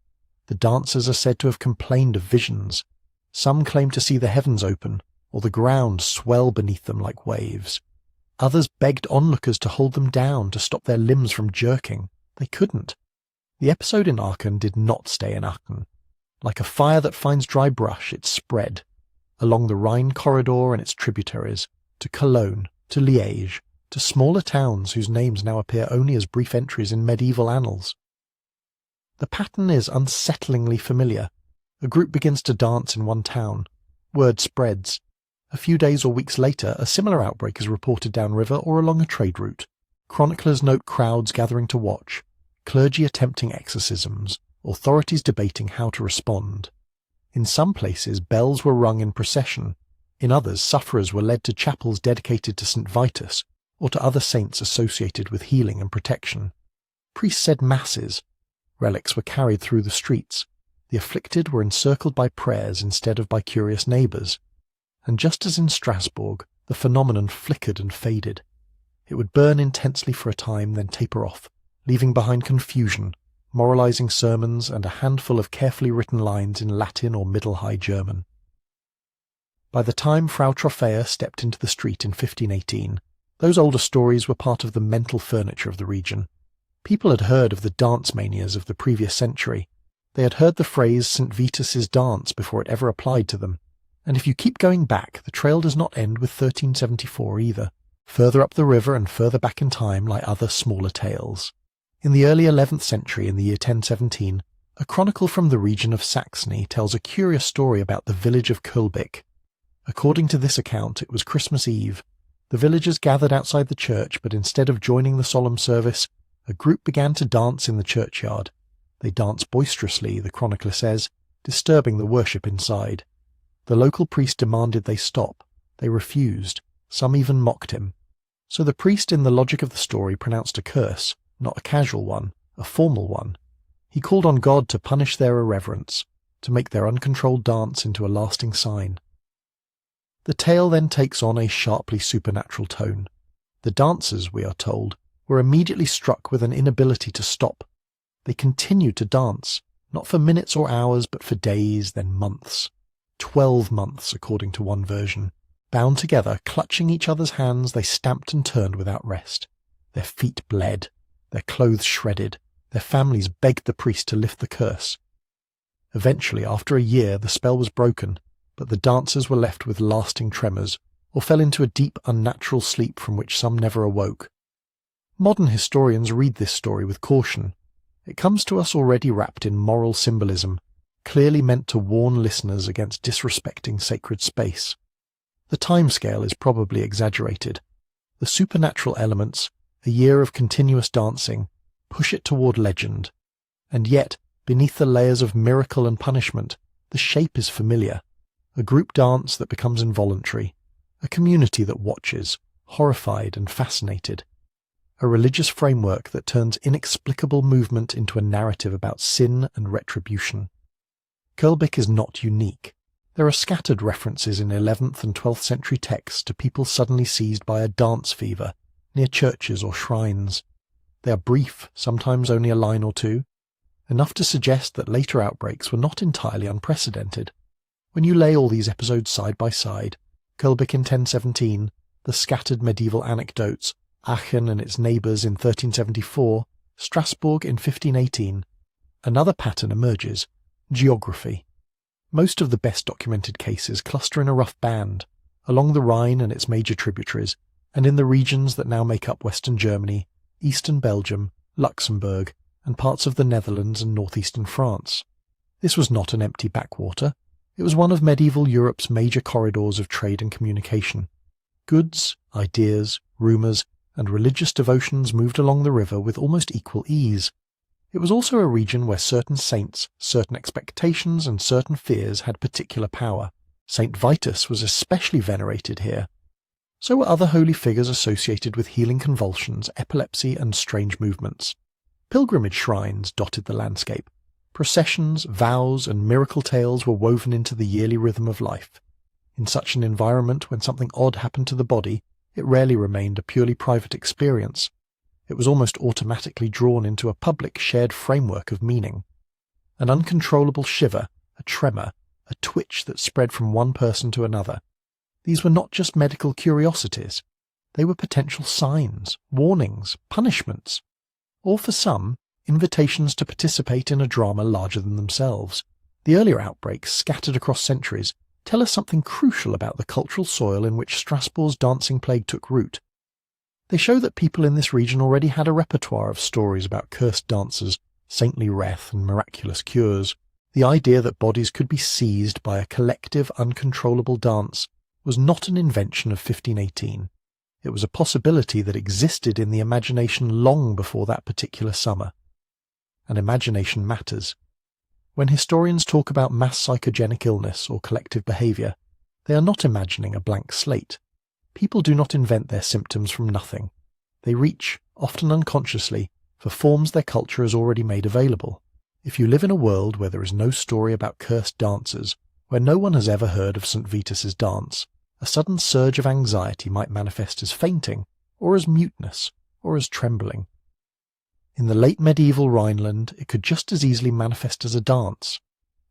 [SPEAKER 1] The dancers are said to have complained of visions. Some claim to see the heavens open, or the ground swell beneath them like waves. Others begged onlookers to hold them down to stop their limbs from jerking. They couldn't. The episode in Aachen did not stay in Aachen. Like a fire that finds dry brush, it spread along the Rhine corridor and its tributaries, to Cologne, to Liège, to smaller towns whose names now appear only as brief entries in medieval annals. The pattern is unsettlingly familiar. A group begins to dance in one town. Word spreads. A few days or weeks later, a similar outbreak is reported downriver or along a trade route. Chroniclers note crowds gathering to watch, clergy attempting exorcisms, authorities debating how to respond. In some places, bells were rung in procession. In others, sufferers were led to chapels dedicated to Saint Vitus or to other saints associated with healing and protection. Priests said masses. Relics were carried through the streets. The afflicted were encircled by prayers instead of by curious neighbours. And just as in Strasbourg, the phenomenon flickered and faded. It would burn intensely for a time, then taper off, leaving behind confusion, moralizing sermons, and a handful of carefully written lines in Latin or Middle High German. By the time Frau Troffea stepped into the street in 1518, those older stories were part of the mental furniture of the region. People had heard of the dance manias of the previous century. They had heard the phrase Saint Vitus's dance before it ever applied to them. And if you keep going back, the trail does not end with 1374 either. Further up the river and further back in time lie other smaller tales. In the early 11th century, in the year 1017, a chronicle from the region of Saxony tells a curious story about the village of Kölbik. According to this account, it was Christmas Eve. The villagers gathered outside the church, but instead of joining the solemn service, a group began to dance in the churchyard. They danced boisterously, the chronicler says, disturbing the worship inside. The local priest demanded they stop. They refused. Some even mocked him. So the priest, in the logic of the story, pronounced a curse, not a casual one, a formal one. He called on God to punish their irreverence, to make their uncontrolled dance into a lasting sign. The tale then takes on a sharply supernatural tone. The dancers, we are told, were immediately struck with an inability to stop. They continued to dance, not for minutes or hours, but for days, then months. 12 months, according to one version. Bound together, clutching each other's hands, they stamped and turned without rest. Their feet bled, their clothes shredded, their families begged the priest to lift the curse. Eventually, after a year, the spell was broken, but the dancers were left with lasting tremors, or fell into a deep, unnatural sleep from which some never awoke. Modern historians read this story with caution. It comes to us already wrapped in moral symbolism, clearly meant to warn listeners against disrespecting sacred space. The timescale is probably exaggerated. The supernatural elements, a year of continuous dancing, push it toward legend. And yet, beneath the layers of miracle and punishment, the shape is familiar. A group dance that becomes involuntary. A community that watches, horrified and fascinated. A religious framework that turns inexplicable movement into a narrative about sin and retribution. Kölbik is not unique. There are scattered references in 11th and 12th century texts to people suddenly seized by a dance fever, near churches or shrines. They are brief, sometimes only a line or two, enough to suggest that later outbreaks were not entirely unprecedented. When you lay all these episodes side by side, Kölbik in 1017, the scattered medieval anecdotes, Aachen and its neighbours in 1374, Strasbourg in 1518, another pattern emerges: geography. Most of the best documented cases cluster in a rough band, along the Rhine and its major tributaries, and in the regions that now make up western Germany, eastern Belgium, Luxembourg, and parts of the Netherlands and northeastern France. This was not an empty backwater. It was one of medieval Europe's major corridors of trade and communication. Goods, ideas, rumours, and religious devotions moved along the river with almost equal ease. It was also a region where certain saints, certain expectations, and certain fears had particular power. Saint Vitus was especially venerated here. So were other holy figures associated with healing convulsions, epilepsy, and strange movements. Pilgrimage shrines dotted the landscape. Processions, vows, and miracle tales were woven into the yearly rhythm of life. In such an environment, when something odd happened to the body, it rarely remained a purely private experience. It was almost automatically drawn into a public shared framework of meaning. An uncontrollable shiver, a tremor, a twitch that spread from one person to another. These were not just medical curiosities. They were potential signs, warnings, punishments, or for some, invitations to participate in a drama larger than themselves. The earlier outbreaks, scattered across centuries, tell us something crucial about the cultural soil in which Strasbourg's dancing plague took root. They show that people in this region already had a repertoire of stories about cursed dancers, saintly wrath, and miraculous cures. The idea that bodies could be seized by a collective, uncontrollable dance was not an invention of 1518. It was a possibility that existed in the imagination long before that particular summer. And imagination matters. When historians talk about mass psychogenic illness or collective behaviour, they are not imagining a blank slate. People do not invent their symptoms from nothing. They reach, often unconsciously, for forms their culture has already made available. If you live in a world where there is no story about cursed dancers, where no one has ever heard of Saint Vitus's dance, a sudden surge of anxiety might manifest as fainting, or as muteness, or as trembling. In the late medieval Rhineland, it could just as easily manifest as a dance.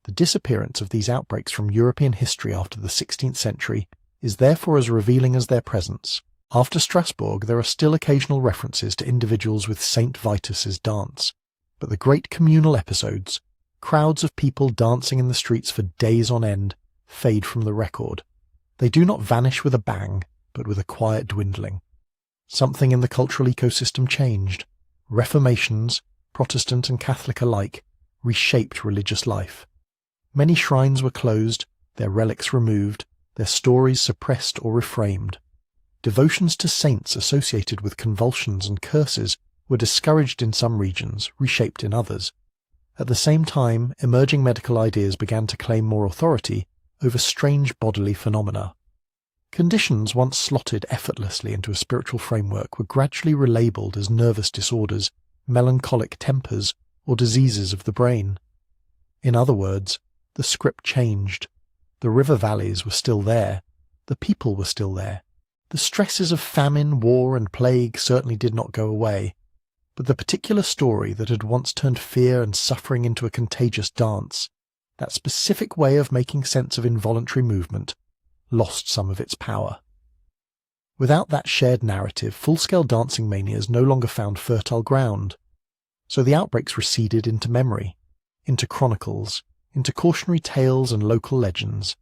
[SPEAKER 1] The disappearance of these outbreaks from European history after the 16th century is therefore as revealing as their presence. After Strasbourg, there are still occasional references to individuals with Saint Vitus's dance, but the great communal episodes, crowds of people dancing in the streets for days on end, fade from the record. They do not vanish with a bang, but with a quiet dwindling. Something in the cultural ecosystem changed. Reformations, Protestant and Catholic alike, reshaped religious life. Many shrines were closed, their relics removed, their stories suppressed or reframed. Devotions to saints associated with convulsions and curses were discouraged in some regions, reshaped in others. At the same time, emerging medical ideas began to claim more authority over strange bodily phenomena. Conditions once slotted effortlessly into a spiritual framework were gradually relabeled as nervous disorders, melancholic tempers, or diseases of the brain. In other words, the script changed. The river valleys were still there. The people were still there. The stresses of famine, war, and plague certainly did not go away. But the particular story that had once turned fear and suffering into a contagious dance, that specific way of making sense of involuntary movement, lost some of its power. Without that shared narrative, full-scale dancing manias no longer found fertile ground. So the outbreaks receded into memory, into chronicles, into cautionary tales and local legends.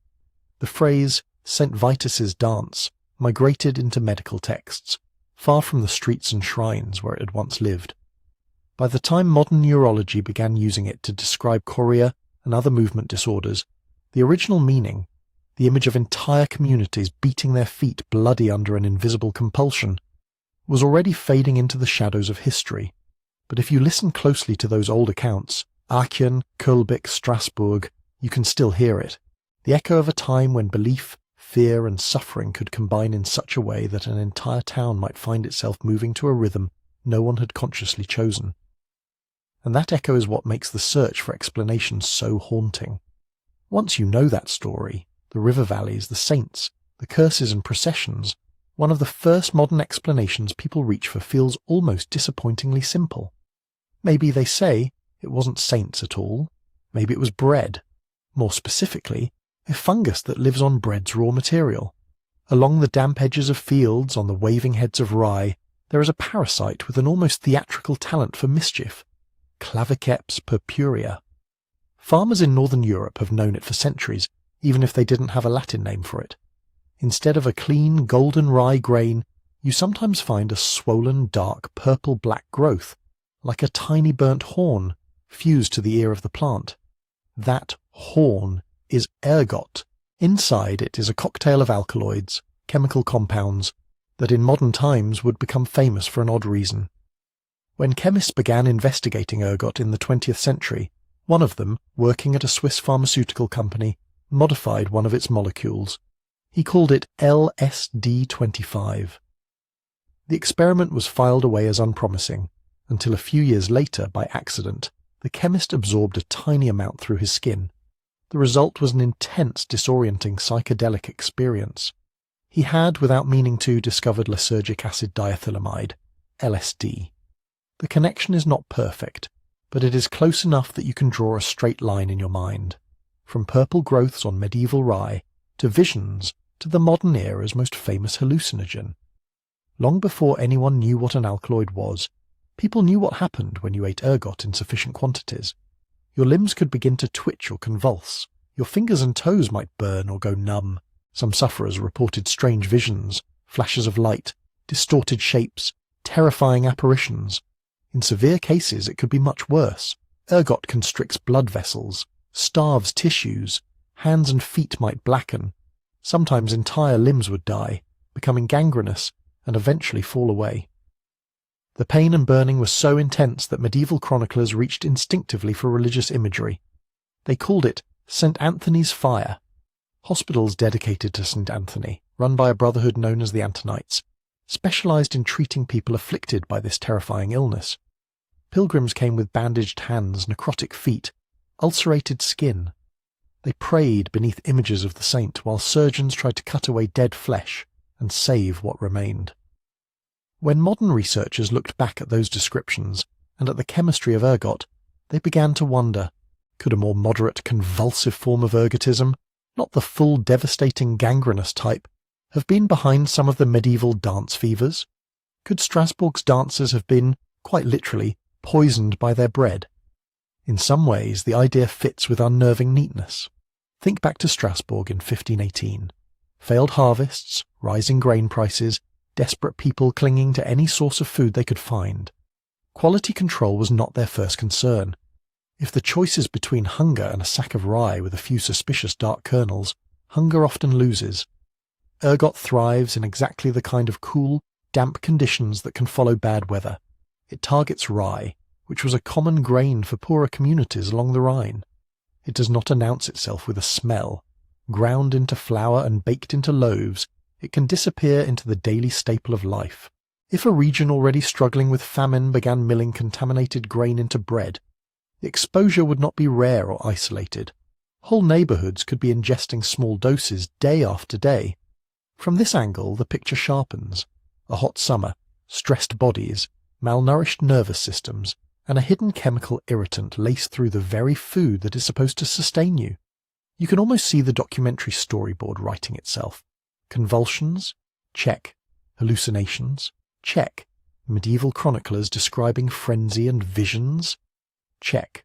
[SPEAKER 1] The phrase, Saint Vitus's dance, migrated into medical texts, far from the streets and shrines where it had once lived. By the time modern neurology began using it to describe chorea and other movement disorders, the original meaning, the image of entire communities beating their feet bloody under an invisible compulsion, was already fading into the shadows of history. But if you listen closely to those old accounts, Aachen, Kölbik, Strasbourg, you can still hear it. The echo of a time when belief, fear and suffering could combine in such a way that an entire town might find itself moving to a rhythm no one had consciously chosen. And that echo is what makes the search for explanations so haunting. Once you know that story, the river valleys, the saints, the curses and processions, one of the first modern explanations people reach for feels almost disappointingly simple. Maybe they say it wasn't saints at all. Maybe it was bread. More specifically, a fungus that lives on bread's raw material. Along the damp edges of fields, on the waving heads of rye, there is a parasite with an almost theatrical talent for mischief. Claviceps purpurea. Farmers in northern Europe have known it for centuries, even if they didn't have a Latin name for it. Instead of a clean golden rye grain, you sometimes find a swollen, dark, purple-black growth, like a tiny burnt horn, fused to the ear of the plant. That horn is ergot. Inside it is a cocktail of alkaloids, chemical compounds, that in modern times would become famous for an odd reason. When chemists began investigating ergot in the 20th century, one of them, working at a Swiss pharmaceutical company, modified one of its molecules. He called it LSD-25. The experiment was filed away as unpromising, until a few years later, by accident, the chemist absorbed a tiny amount through his skin. The result was an intense, disorienting psychedelic experience. He had, without meaning to, discovered lysergic acid diethylamide, LSD. The connection is not perfect, but it is close enough that you can draw a straight line in your mind, from purple growths on medieval rye to visions to the modern era's most famous hallucinogen. Long before anyone knew what an alkaloid was, people knew what happened when you ate ergot in sufficient quantities. Your limbs could begin to twitch or convulse. Your fingers and toes might burn or go numb. Some sufferers reported strange visions, flashes of light, distorted shapes, terrifying apparitions. In severe cases, it could be much worse. Ergot constricts blood vessels, starves tissues, hands and feet might blacken. Sometimes entire limbs would die, becoming gangrenous, and eventually fall away. The pain and burning was so intense that medieval chroniclers reached instinctively for religious imagery. They called it St. Anthony's fire. Hospitals dedicated to St. Anthony, run by a brotherhood known as the Antonites, specialized in treating people afflicted by this terrifying illness. Pilgrims came with bandaged hands, necrotic feet, ulcerated skin. They prayed beneath images of the saint while surgeons tried to cut away dead flesh and save what remained. When modern researchers looked back at those descriptions and at the chemistry of ergot, they began to wonder, could a more moderate convulsive form of ergotism, not the full devastating gangrenous type, have been behind some of the medieval dance fevers? Could Strasbourg's dancers have been, quite literally, poisoned by their bread? In some ways, the idea fits with unnerving neatness. Think back to Strasbourg in 1518. Failed harvests, rising grain prices, desperate people clinging to any source of food they could find. Quality control was not their first concern. If the choice is between hunger and a sack of rye with a few suspicious dark kernels, hunger often loses. Ergot thrives in exactly the kind of cool, damp conditions that can follow bad weather. It targets rye, which was a common grain for poorer communities along the Rhine. It does not announce itself with a smell. Ground into flour and baked into loaves, it can disappear into the daily staple of life. If a region already struggling with famine began milling contaminated grain into bread, the exposure would not be rare or isolated. Whole neighbourhoods could be ingesting small doses day after day. From this angle, the picture sharpens. A hot summer, stressed bodies, malnourished nervous systems, and a hidden chemical irritant lace through the very food that is supposed to sustain you. You can almost see the documentary storyboard writing itself. Convulsions? Check. Hallucinations? Check. Medieval chroniclers describing frenzy and visions? Check.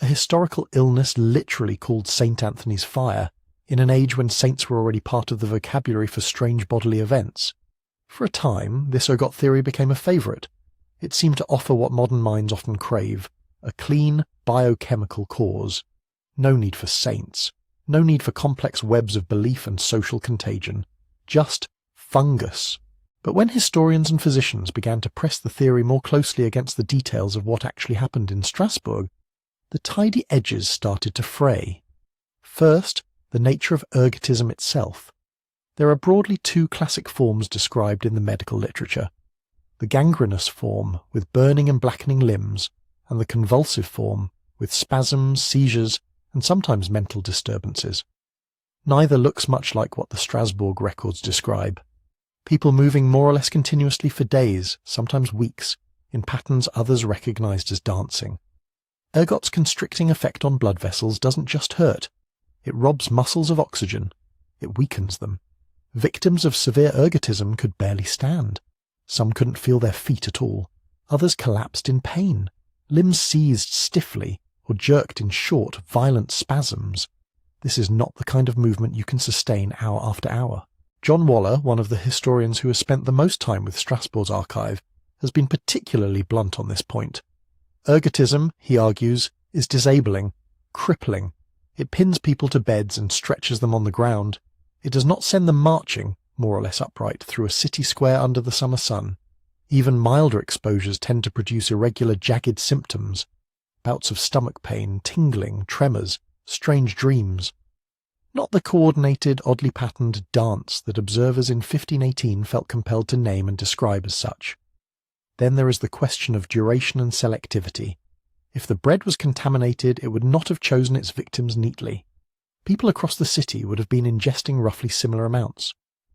[SPEAKER 1] A historical illness literally called St. Anthony's fire, in an age when saints were already part of the vocabulary for strange bodily events. For a time, this ergot theory became a favourite. It seemed to offer what modern minds often crave, a clean, biochemical cause. No need for saints. No need for complex webs of belief and social contagion. Just fungus. But when historians and physicians began to press the theory more closely against the details of what actually happened in Strasbourg, the tidy edges started to fray. First, the nature of ergotism itself. There are broadly two classic forms described in the medical literature: the gangrenous form, with burning and blackening limbs, and the convulsive form, with spasms, seizures, and sometimes mental disturbances. Neither looks much like what the Strasbourg records describe. People moving more or less continuously for days, sometimes weeks, in patterns others recognized as dancing. Ergot's constricting effect on blood vessels doesn't just hurt. It robs muscles of oxygen. It weakens them. Victims of severe ergotism could barely stand. Some couldn't feel their feet at all. Others collapsed in pain. Limbs seized stiffly or jerked in short, violent spasms. This is not the kind of movement you can sustain hour after hour. John Waller, one of the historians who has spent the most time with Strasbourg's archive, has been particularly blunt on this point. Ergotism, he argues, is disabling, crippling. It pins people to beds and stretches them on the ground. It does not send them marching, more or less upright, through a city square under the summer sun. Even milder exposures tend to produce irregular, jagged symptoms, bouts of stomach pain, tingling, tremors, strange dreams. Not the coordinated, oddly patterned dance that observers in 1518 felt compelled to name and describe as such. Then there is the question of duration and selectivity. If the bread was contaminated, it would not have chosen its victims neatly. People across the city would have been ingesting roughly similar amounts.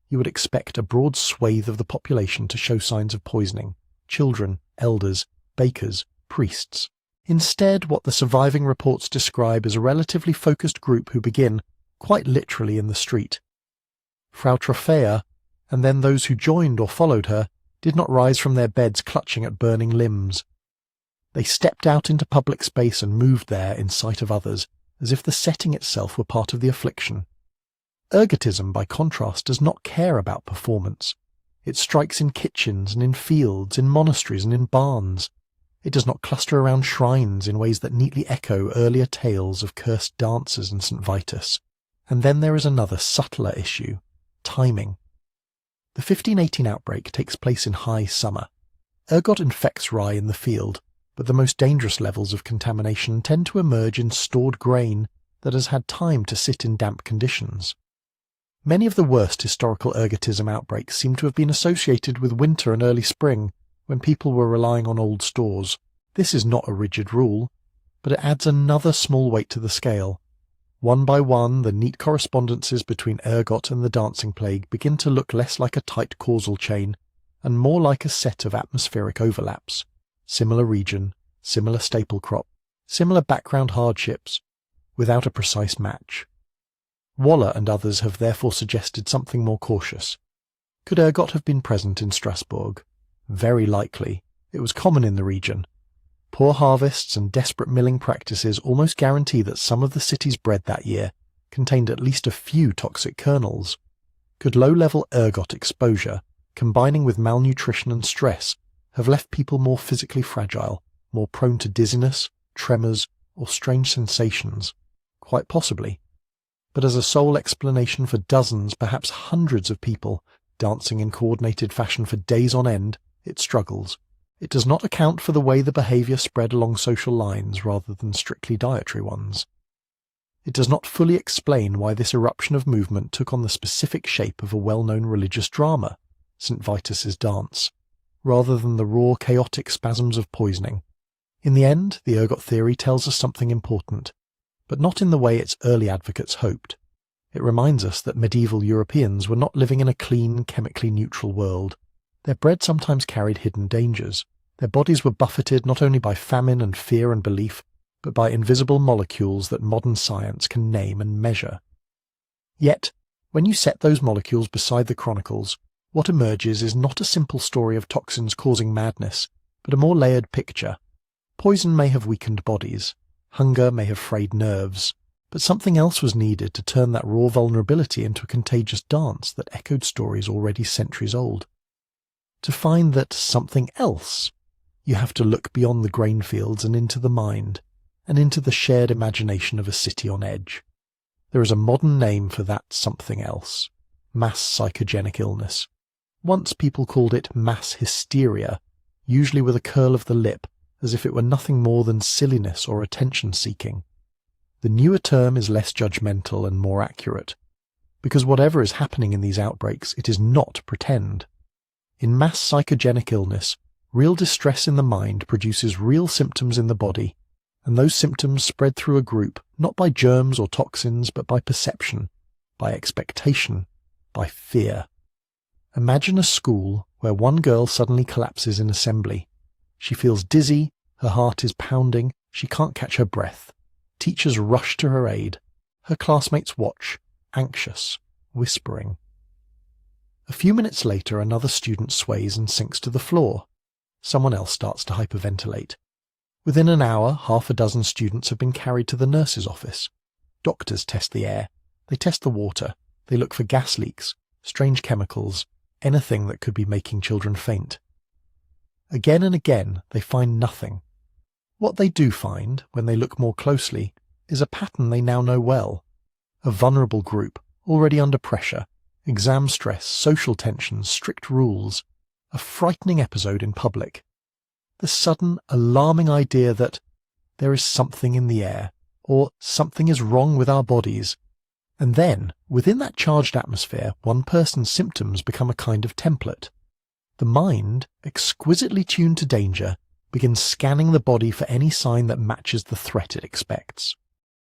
[SPEAKER 1] You would expect a broad swathe of the population to show signs of poisoning: children, elders, bakers, priests. Instead, what the surviving reports describe is a relatively focused group who begin, quite literally, in the street. Frau Troffea, and then those who joined or followed her, did not rise from their beds clutching at burning limbs. They stepped out into public space and moved there in sight of others, as if the setting itself were part of the affliction. Ergotism, by contrast, does not care about performance. It strikes in kitchens and in fields, in monasteries and in barns. It does not cluster around shrines in ways that neatly echo earlier tales of cursed dancers and Saint Vitus. And then there is another subtler issue: timing. The 1518 outbreak takes place in high summer. Ergot infects rye in the field, but the most dangerous levels of contamination tend to emerge in stored grain that has had time to sit in damp conditions. Many of the worst historical ergotism outbreaks seem to have been associated with winter and early spring, when people were relying on old stores. This is not a rigid rule, but it adds another small weight to the scale. One by one, the neat correspondences between ergot and the dancing plague begin to look less like a tight causal chain, and more like a set of atmospheric overlaps. Similar region, similar staple crop, similar background hardships, without a precise match. Waller and others have therefore suggested something more cautious. Could ergot have been present in Strasbourg? Very likely. It was common in the region. Poor harvests and desperate milling practices almost guarantee that some of the city's bread that year contained at least a few toxic kernels. Could low-level ergot exposure, combining with malnutrition and stress, have left people more physically fragile, more prone to dizziness, tremors, or strange sensations? Quite possibly. But as a sole explanation for dozens, perhaps hundreds of people dancing in coordinated fashion for days on end, it struggles. It does not account for the way the behaviour spread along social lines rather than strictly dietary ones. It does not fully explain why this eruption of movement took on the specific shape of a well-known religious drama, Saint Vitus's dance, rather than the raw, chaotic spasms of poisoning. In the end, the ergot theory tells us something important, but not in the way its early advocates hoped. It reminds us that medieval Europeans were not living in a clean, chemically neutral world. Their bread sometimes carried hidden dangers. Their bodies were buffeted not only by famine and fear and belief, but by invisible molecules that modern science can name and measure. Yet, when you set those molecules beside the chronicles, what emerges is not a simple story of toxins causing madness, but a more layered picture. Poison may have weakened bodies, hunger may have frayed nerves, but something else was needed to turn that raw vulnerability into a contagious dance that echoed stories already centuries old. To find that something else, you have to look beyond the grain fields and into the mind, and into the shared imagination of a city on edge. There is a modern name for that something else: mass psychogenic illness. Once people called it mass hysteria, usually with a curl of the lip, as if it were nothing more than silliness or attention-seeking. The newer term is less judgmental and more accurate, because whatever is happening in these outbreaks, it is not pretend. In mass psychogenic illness, real distress in the mind produces real symptoms in the body, and those symptoms spread through a group not by germs or toxins, but by perception, by expectation, by fear. Imagine a school where one girl suddenly collapses in assembly. She feels dizzy, her heart is pounding, she can't catch her breath. Teachers rush to her aid. Her classmates watch, anxious, whispering. A few minutes later, another student sways and sinks to the floor. Someone else starts to hyperventilate. Within an hour, half a dozen students have been carried to the nurse's office. Doctors test the air. They test the water. They look for gas leaks, strange chemicals, anything that could be making children faint. Again and again, they find nothing. What they do find, when they look more closely, is a pattern they now know well. A vulnerable group, already under pressure, exam stress, social tensions, strict rules, a frightening episode in public. The sudden, alarming idea that there is something in the air, or something is wrong with our bodies. And then, within that charged atmosphere, one person's symptoms become a kind of template. The mind, exquisitely tuned to danger, begins scanning the body for any sign that matches the threat it expects.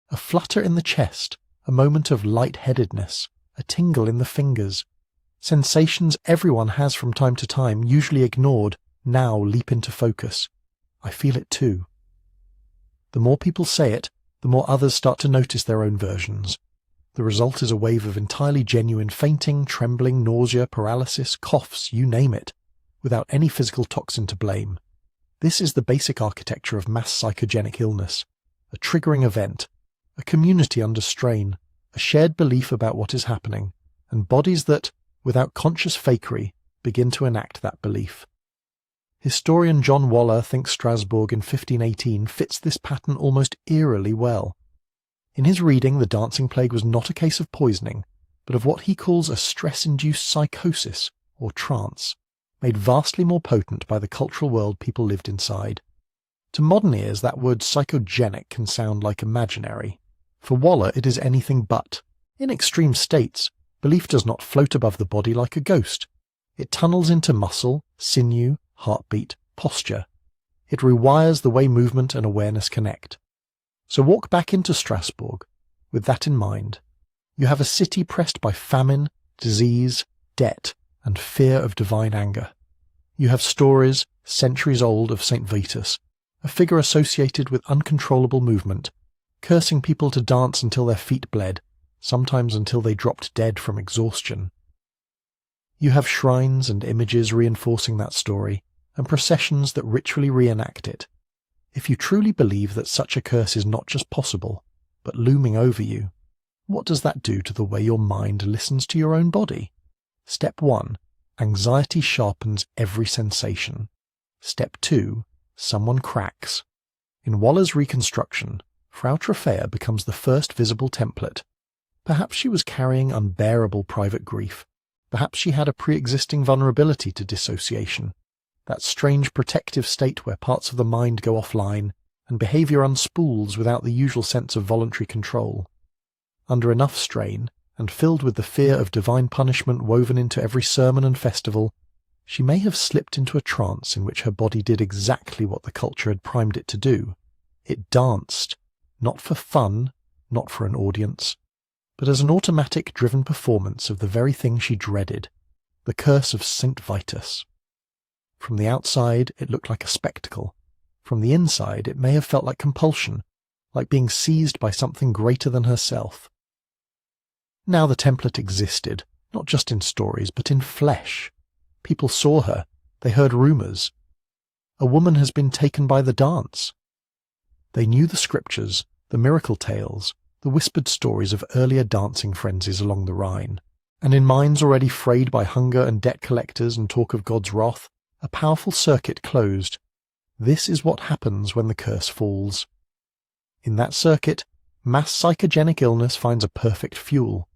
[SPEAKER 1] A flutter in the chest, a moment of light-headedness, a tingle in the fingers. Sensations everyone has from time to time, usually ignored, now leap into focus. I feel it too. The more people say it, the more others start to notice their own versions. The result is a wave of entirely genuine fainting, trembling, nausea, paralysis, coughs, you name it, without any physical toxin to blame. This is the basic architecture of mass psychogenic illness, a triggering event, a community under strain, a shared belief about what is happening, and bodies that, without conscious fakery, begin to enact that belief. Historian John Waller thinks Strasbourg in 1518 fits this pattern almost eerily well. In his reading, the dancing plague was not a case of poisoning, but of what he calls a stress-induced psychosis, or trance, made vastly more potent by the cultural world people lived inside. To modern ears, that word psychogenic can sound like imaginary. For Waller, it is anything but. In extreme states, belief does not float above the body like a ghost. It tunnels into muscle, sinew, heartbeat, posture. It rewires the way movement and awareness connect. So walk back into Strasbourg with that in mind. You have a city pressed by famine, disease, debt, and fear of divine anger. You have stories, centuries old, of Saint Vitus, a figure associated with uncontrollable movement, cursing people to dance until their feet bled, sometimes until they dropped dead from exhaustion. You have shrines and images reinforcing that story, and processions that ritually reenact it. If you truly believe that such a curse is not just possible, but looming over you, what does that do to the way your mind listens to your own body? Step 1. Anxiety sharpens every sensation. Step 2. Someone cracks. In Waller's reconstruction, Frau Troffea becomes the first visible template. Perhaps she was carrying unbearable private grief. Perhaps she had a pre-existing vulnerability to dissociation, that strange protective state where parts of the mind go offline and behaviour unspools without the usual sense of voluntary control. Under enough strain, and filled with the fear of divine punishment woven into every sermon and festival, she may have slipped into a trance in which her body did exactly what the culture had primed it to do. It danced, not for fun, not for an audience, but as an automatic driven performance of the very thing she dreaded, the curse of Saint Vitus. From the outside, it looked like a spectacle. From the inside, it may have felt like compulsion, like being seized by something greater than herself. Now the template existed, not just in stories, but in flesh. People saw her, they heard rumours. A woman has been taken by the dance. They knew the scriptures, the miracle tales, the whispered stories of earlier dancing frenzies along the Rhine, and in minds already frayed by hunger and debt collectors and talk of God's wrath, a powerful circuit closed. This is what happens when the curse falls. In that circuit, mass psychogenic illness finds a perfect fuel.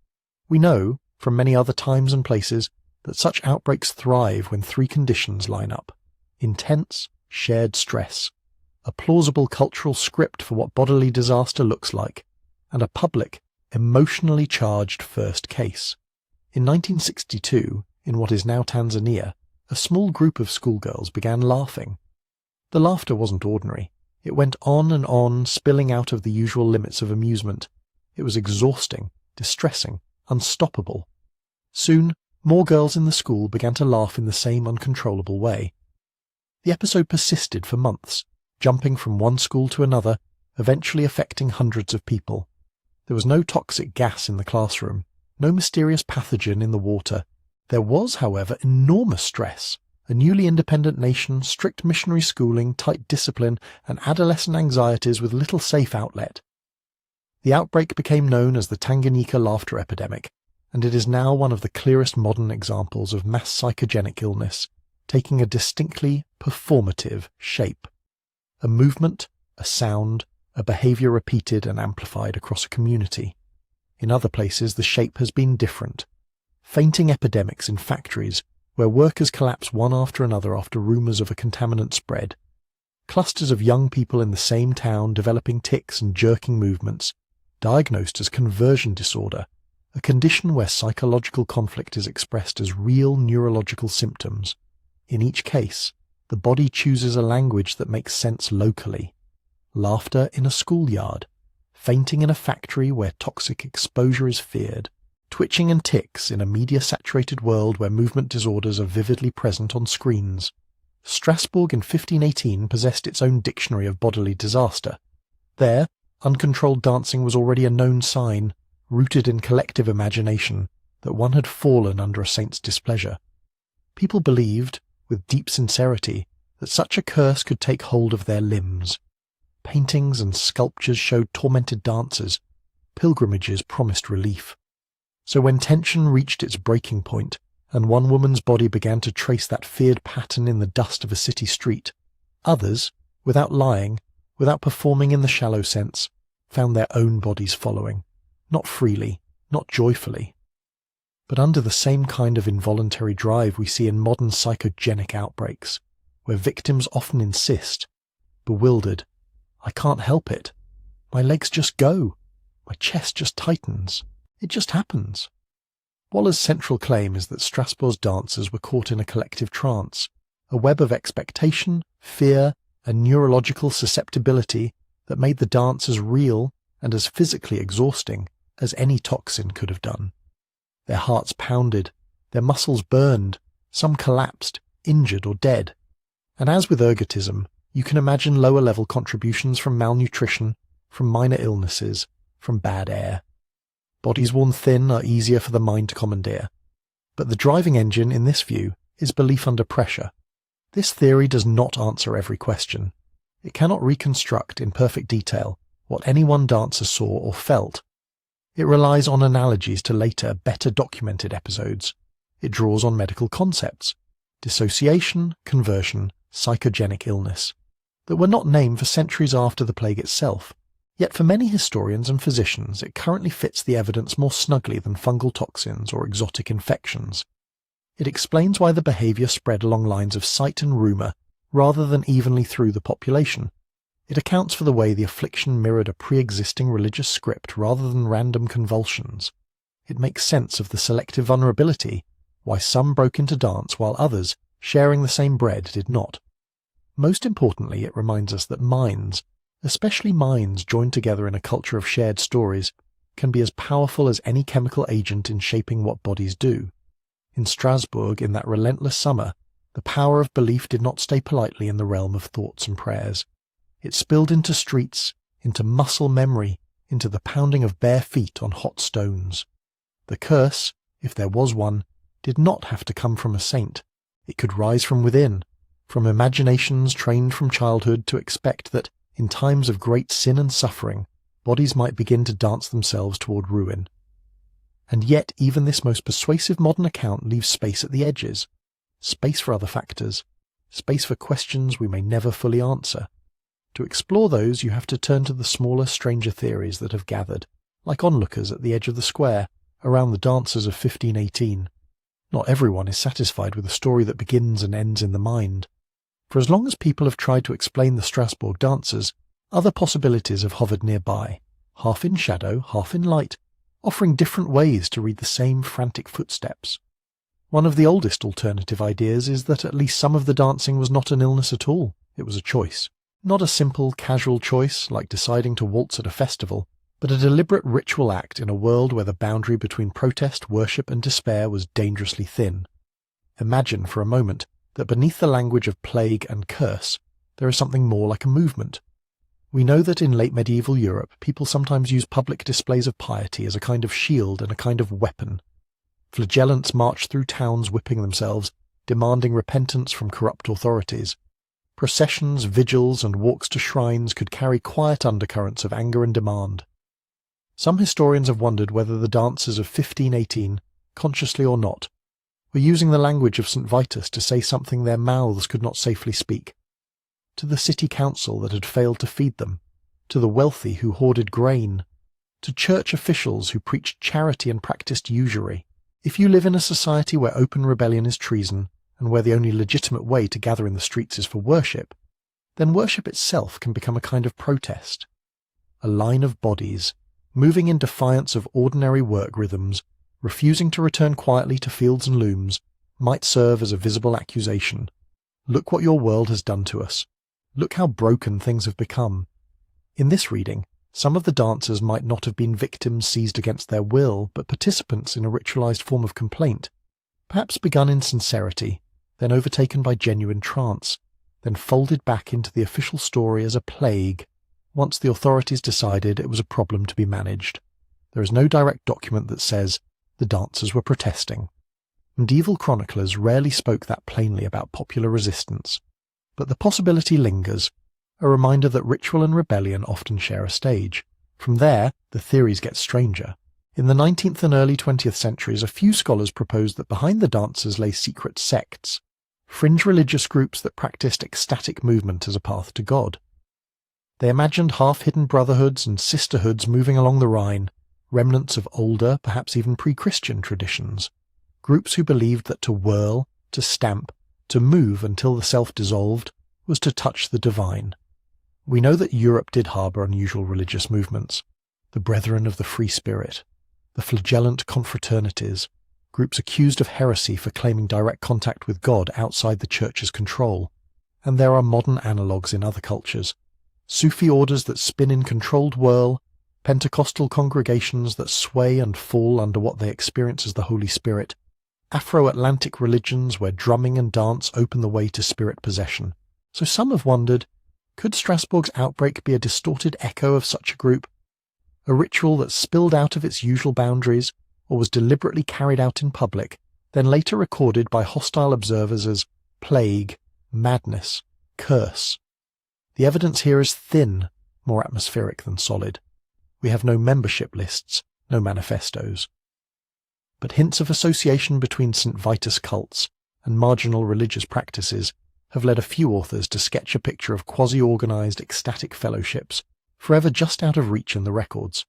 [SPEAKER 1] We know, from many other times and places, that such outbreaks thrive when 3 conditions line up: intense, shared stress, a plausible cultural script for what bodily disaster looks like, and a public, emotionally charged first case. In 1962, in what is now Tanzania, a small group of schoolgirls began laughing. The laughter wasn't ordinary. It went on and on, spilling out of the usual limits of amusement. It was exhausting, distressing, unstoppable. Soon, more girls in the school began to laugh in the same uncontrollable way. The episode persisted for months, jumping from one school to another, eventually affecting hundreds of people. There was no toxic gas in the classroom, no mysterious pathogen in the water. There was, however, enormous stress, a newly independent nation, strict missionary schooling, tight discipline, and adolescent anxieties with little safe outlet. The outbreak became known as the Tanganyika laughter epidemic, and it is now one of the clearest modern examples of mass psychogenic illness, taking a distinctly performative shape. A movement, a sound, a behaviour repeated and amplified across a community. In other places the shape has been different. Fainting epidemics in factories, where workers collapse one after another after rumours of a contaminant spread. Clusters of young people in the same town developing tics and jerking movements, diagnosed as conversion disorder, a condition where psychological conflict is expressed as real neurological symptoms. In each case, the body chooses a language that makes sense locally. Laughter in a schoolyard, fainting in a factory where toxic exposure is feared, twitching and tics in a media-saturated world where movement disorders are vividly present on screens. Strasbourg in 1518 possessed its own dictionary of bodily disaster. There, uncontrolled dancing was already a known sign, rooted in collective imagination, that one had fallen under a saint's displeasure. People believed, with deep sincerity, that such a curse could take hold of their limbs. Paintings and sculptures showed tormented dancers. Pilgrimages promised relief. So when tension reached its breaking point, and one woman's body began to trace that feared pattern in the dust of a city street, others, without lying, without performing in the shallow sense, found their own bodies following, not freely, not joyfully, but under the same kind of involuntary drive we see in modern psychogenic outbreaks, where victims often insist, bewildered, "I can't help it. My legs just go. My chest just tightens. It just happens." Waller's central claim is that Strasbourg's dancers were caught in a collective trance, a web of expectation, fear, and neurological susceptibility that made the dance as real and as physically exhausting as any toxin could have done. Their hearts pounded, their muscles burned, some collapsed, injured or dead. And as with ergotism, you can imagine lower-level contributions from malnutrition, from minor illnesses, from bad air. Bodies worn thin are easier for the mind to commandeer. But the driving engine in this view is belief under pressure. This theory does not answer every question. It cannot reconstruct in perfect detail what any one dancer saw or felt. It relies on analogies to later, better documented episodes. It draws on medical concepts, dissociation, conversion, psychogenic illness, that were not named for centuries after the plague itself. Yet for many historians and physicians it currently fits the evidence more snugly than fungal toxins or exotic infections. It explains why the behaviour spread along lines of sight and rumour rather than evenly through the population. It accounts for the way the affliction mirrored a pre-existing religious script rather than random convulsions. It makes sense of the selective vulnerability, why some broke into dance while others, sharing the same bread, did not. Most importantly, it reminds us that minds, especially minds joined together in a culture of shared stories, can be as powerful as any chemical agent in shaping what bodies do. In Strasbourg, in that relentless summer, the power of belief did not stay politely in the realm of thoughts and prayers. It spilled into streets, into muscle memory, into the pounding of bare feet on hot stones. The curse, if there was one, did not have to come from a saint. It could rise from within, from imaginations trained from childhood to expect that, in times of great sin and suffering, bodies might begin to dance themselves toward ruin. And yet even this most persuasive modern account leaves space at the edges, space for other factors, space for questions we may never fully answer. To explore those, you have to turn to the smaller, stranger theories that have gathered, like onlookers at the edge of the square, around the dancers of 1518. Not everyone is satisfied with a story that begins and ends in the mind. For as long as people have tried to explain the Strasbourg dancers, other possibilities have hovered nearby, half in shadow, half in light, offering different ways to read the same frantic footsteps. One of the oldest alternative ideas is that at least some of the dancing was not an illness at all, it was a choice. Not a simple, casual choice like deciding to waltz at a festival, but a deliberate ritual act in a world where the boundary between protest, worship and despair was dangerously thin. Imagine for a moment that beneath the language of plague and curse, there is something more like a movement. We know that in late medieval Europe, people sometimes used public displays of piety as a kind of shield and a kind of weapon. Flagellants marched through towns whipping themselves, demanding repentance from corrupt authorities. Processions, vigils, and walks to shrines could carry quiet undercurrents of anger and demand. Some historians have wondered whether the dancers of 1518, consciously or not, were using the language of Saint Vitus to say something their mouths could not safely speak. To the city council that had failed to feed them, to the wealthy who hoarded grain, to church officials who preached charity and practiced usury. If you live in a society where open rebellion is treason, and where the only legitimate way to gather in the streets is for worship, then worship itself can become a kind of protest. A line of bodies, moving in defiance of ordinary work rhythms, refusing to return quietly to fields and looms, might serve as a visible accusation, Look what your world has done to us. Look how broken things have become. In this reading, some of the dancers might not have been victims seized against their will, but participants in a ritualized form of complaint, perhaps begun in sincerity, then overtaken by genuine trance, then folded back into the official story as a plague, once the authorities decided it was a problem to be managed. There is no direct document that says the dancers were protesting. Medieval chroniclers rarely spoke that plainly about popular resistance, but the possibility lingers, a reminder that ritual and rebellion often share a stage. From there, the theories get stranger. In the 19th and early 20th centuries, a few scholars proposed that behind the dancers lay secret sects, fringe religious groups that practiced ecstatic movement as a path to God. They imagined half-hidden brotherhoods and sisterhoods moving along the Rhine, remnants of older, perhaps even pre-Christian traditions. Groups who believed that to whirl, to stamp, to move until the self dissolved was to touch the divine. We know that Europe did harbour unusual religious movements, the Brethren of the Free Spirit, the flagellant confraternities, groups accused of heresy for claiming direct contact with God outside the Church's control, and there are modern analogues in other cultures. Sufi orders that spin in controlled whirl, Pentecostal congregations that sway and fall under what they experience as the Holy Spirit, Afro-Atlantic religions where drumming and dance open the way to spirit possession. So some have wondered, could Strasbourg's outbreak be a distorted echo of such a group? A ritual that spilled out of its usual boundaries, or was deliberately carried out in public, then later recorded by hostile observers as plague, madness, curse. The evidence here is thin, more atmospheric than solid. We have no membership lists, no manifestos. But hints of association between Saint Vitus cults and marginal religious practices have led a few authors to sketch a picture of quasi-organised ecstatic fellowships, forever just out of reach in the records.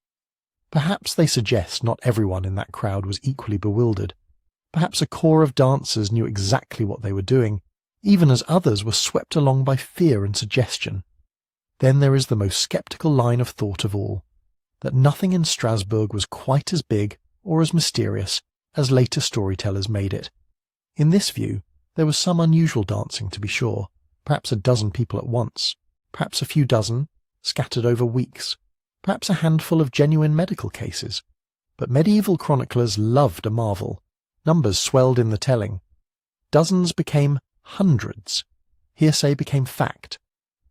[SPEAKER 1] Perhaps they suggest not everyone in that crowd was equally bewildered. Perhaps a core of dancers knew exactly what they were doing, even as others were swept along by fear and suggestion. Then there is the most sceptical line of thought of all, that nothing in Strasbourg was quite as big or as mysterious as later storytellers made it. In this view, there was some unusual dancing to be sure, perhaps a dozen people at once, perhaps a few dozen, scattered over weeks, perhaps a handful of genuine medical cases. But medieval chroniclers loved a marvel. Numbers swelled in the telling. Dozens became hundreds. Hearsay became fact.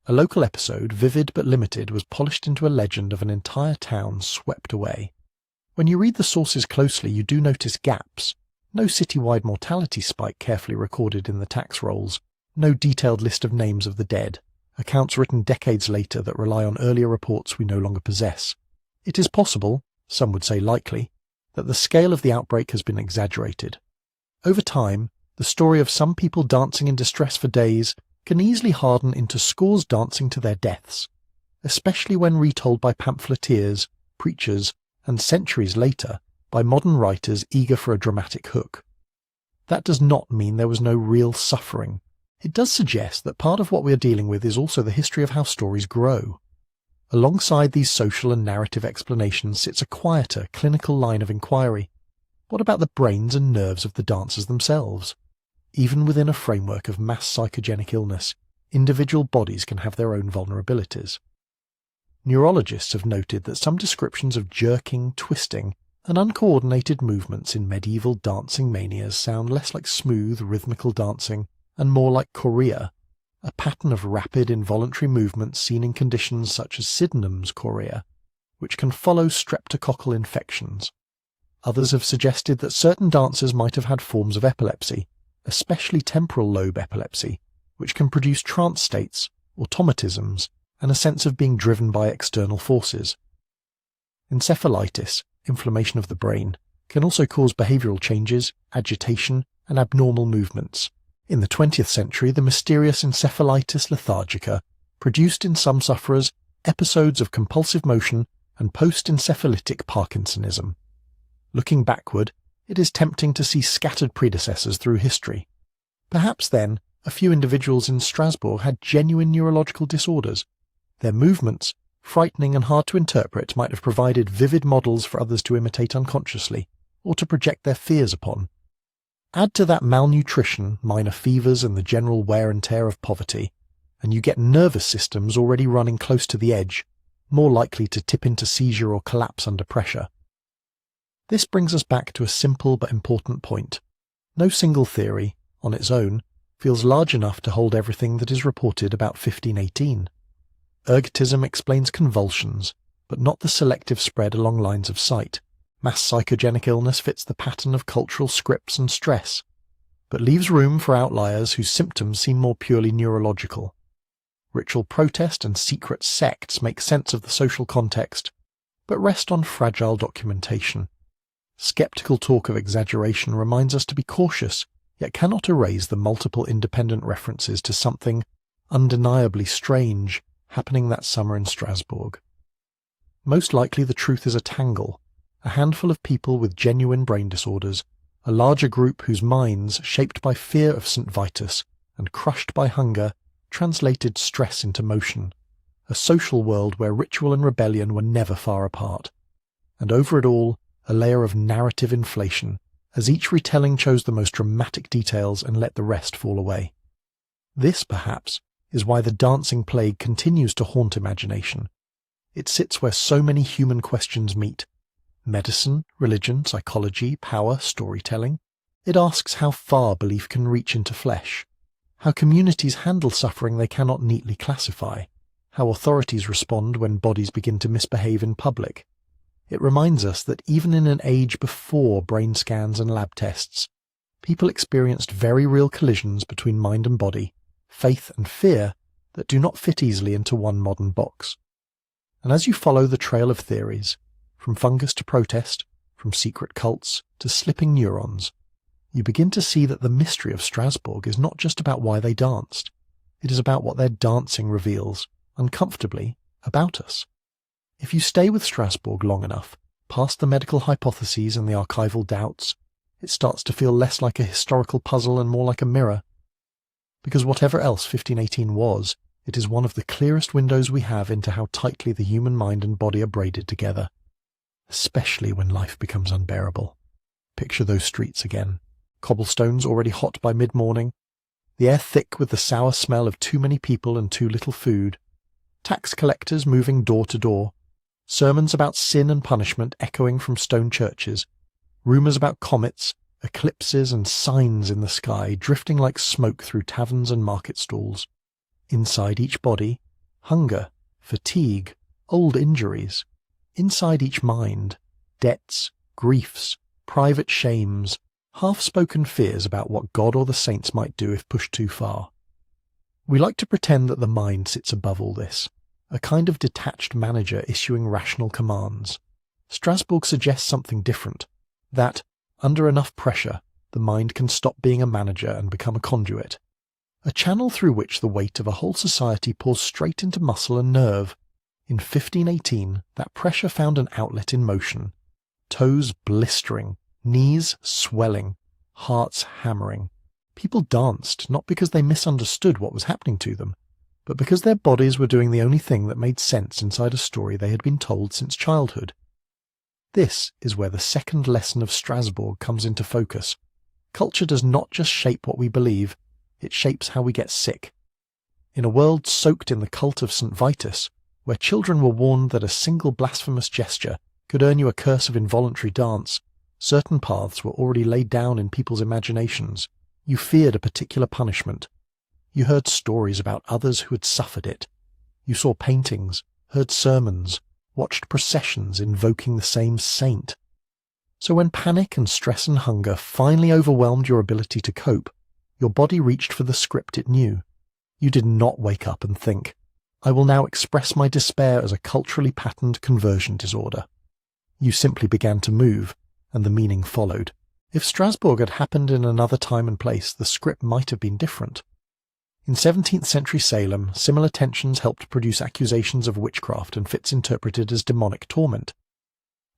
[SPEAKER 1] A local episode, vivid but limited, was polished into a legend of an entire town swept away. When you read the sources closely, you do notice gaps. No citywide mortality spike carefully recorded in the tax rolls, no detailed list of names of the dead, accounts written decades later that rely on earlier reports we no longer possess. It is possible, some would say likely, that the scale of the outbreak has been exaggerated. Over time, the story of some people dancing in distress for days can easily harden into scores dancing to their deaths, especially when retold by pamphleteers, preachers, and centuries later by modern writers eager for a dramatic hook. That does not mean there was no real suffering. It does suggest that part of what we are dealing with is also the history of how stories grow. Alongside these social and narrative explanations sits a quieter, clinical line of inquiry. What about the brains and nerves of the dancers themselves? Even within a framework of mass psychogenic illness, individual bodies can have their own vulnerabilities. Neurologists have noted that some descriptions of jerking, twisting, and uncoordinated movements in medieval dancing manias sound less like smooth, rhythmical dancing and more like chorea, a pattern of rapid, involuntary movements seen in conditions such as Sydenham's chorea, which can follow streptococcal infections. Others have suggested that certain dancers might have had forms of epilepsy, especially temporal lobe epilepsy, which can produce trance states, automatisms, and a sense of being driven by external forces. Encephalitis, inflammation of the brain, can also cause behavioural changes, agitation, and abnormal movements. In the 20th century, the mysterious encephalitis lethargica produced in some sufferers episodes of compulsive motion and post-encephalitic Parkinsonism. Looking backward, it is tempting to see scattered predecessors through history. Perhaps then, a few individuals in Strasbourg had genuine neurological disorders. Their movements, frightening and hard to interpret, might have provided vivid models for others to imitate unconsciously, or to project their fears upon. Add to that malnutrition, minor fevers, and the general wear and tear of poverty, and you get nervous systems already running close to the edge, more likely to tip into seizure or collapse under pressure. This brings us back to a simple but important point. No single theory, on its own, feels large enough to hold everything that is reported about 1518. Ergotism explains convulsions, but not the selective spread along lines of sight. Mass psychogenic illness fits the pattern of cultural scripts and stress, but leaves room for outliers whose symptoms seem more purely neurological. Ritual protest and secret sects make sense of the social context, but rest on fragile documentation. Skeptical talk of exaggeration reminds us to be cautious, yet cannot erase the multiple independent references to something undeniably strange happening that summer in Strasbourg. Most likely the truth is a tangle, a handful of people with genuine brain disorders, a larger group whose minds, shaped by fear of Saint Vitus and crushed by hunger, translated stress into motion, a social world where ritual and rebellion were never far apart, and over it all, a layer of narrative inflation, as each retelling chose the most dramatic details and let the rest fall away. This, perhaps, is why the dancing plague continues to haunt imagination. It sits where so many human questions meet. Medicine, religion, psychology, power, storytelling. It asks how far belief can reach into flesh, how communities handle suffering they cannot neatly classify, how authorities respond when bodies begin to misbehave in public. It reminds us that even in an age before brain scans and lab tests, people experienced very real collisions between mind and body, faith and fear, that do not fit easily into one modern box. And as you follow the trail of theories, from fungus to protest, from secret cults to slipping neurons, you begin to see that the mystery of Strasbourg is not just about why they danced. It is about what their dancing reveals, uncomfortably, about us. If you stay with Strasbourg long enough, past the medical hypotheses and the archival doubts, it starts to feel less like a historical puzzle and more like a mirror. Because whatever else 1518 was, it is one of the clearest windows we have into how tightly the human mind and body are braided together, especially when life becomes unbearable. Picture those streets again. Cobblestones already hot by mid-morning, the air thick with the sour smell of too many people and too little food, tax collectors moving door to door, sermons about sin and punishment echoing from stone churches, rumours about comets, eclipses and signs in the sky drifting like smoke through taverns and market stalls. Inside each body, hunger, fatigue, old injuries. Inside each mind, debts, griefs, private shames, half-spoken fears about what God or the saints might do if pushed too far. We like to pretend that the mind sits above all this, a kind of detached manager issuing rational commands. Strasbourg suggests something different, that, under enough pressure, the mind can stop being a manager and become a conduit, a channel through which the weight of a whole society pours straight into muscle and nerve. In 1518, that pressure found an outlet in motion, toes blistering, knees swelling, hearts hammering. People danced not because they misunderstood what was happening to them, but because their bodies were doing the only thing that made sense inside a story they had been told since childhood. This is where the second lesson of Strasbourg comes into focus. Culture does not just shape what we believe, it shapes how we get sick. In a world soaked in the cult of Saint Vitus, where children were warned that a single blasphemous gesture could earn you a curse of involuntary dance, certain paths were already laid down in people's imaginations. You feared a particular punishment. You heard stories about others who had suffered it. You saw paintings, heard sermons, watched processions invoking the same saint. So when panic and stress and hunger finally overwhelmed your ability to cope, your body reached for the script it knew. You did not wake up and think, I will now express my despair as a culturally patterned conversion disorder. You simply began to move, and the meaning followed. If Strasbourg had happened in another time and place, the script might have been different. In 17th century Salem, similar tensions helped produce accusations of witchcraft and fits interpreted as demonic torment.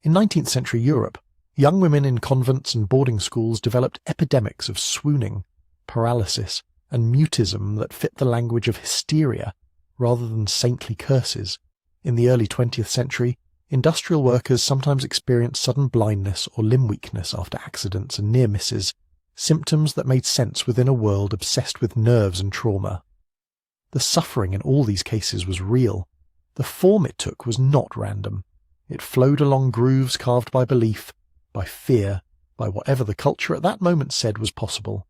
[SPEAKER 1] In 19th century Europe, young women in convents and boarding schools developed epidemics of swooning, paralysis, and mutism that fit the language of hysteria rather than saintly curses. In the early 20th century, industrial workers sometimes experienced sudden blindness or limb weakness after accidents and near misses, symptoms that made sense within a world obsessed with nerves and trauma. The suffering in all these cases was real. The form it took was not random. It flowed along grooves carved by belief, by fear, by whatever the culture at that moment said was possible.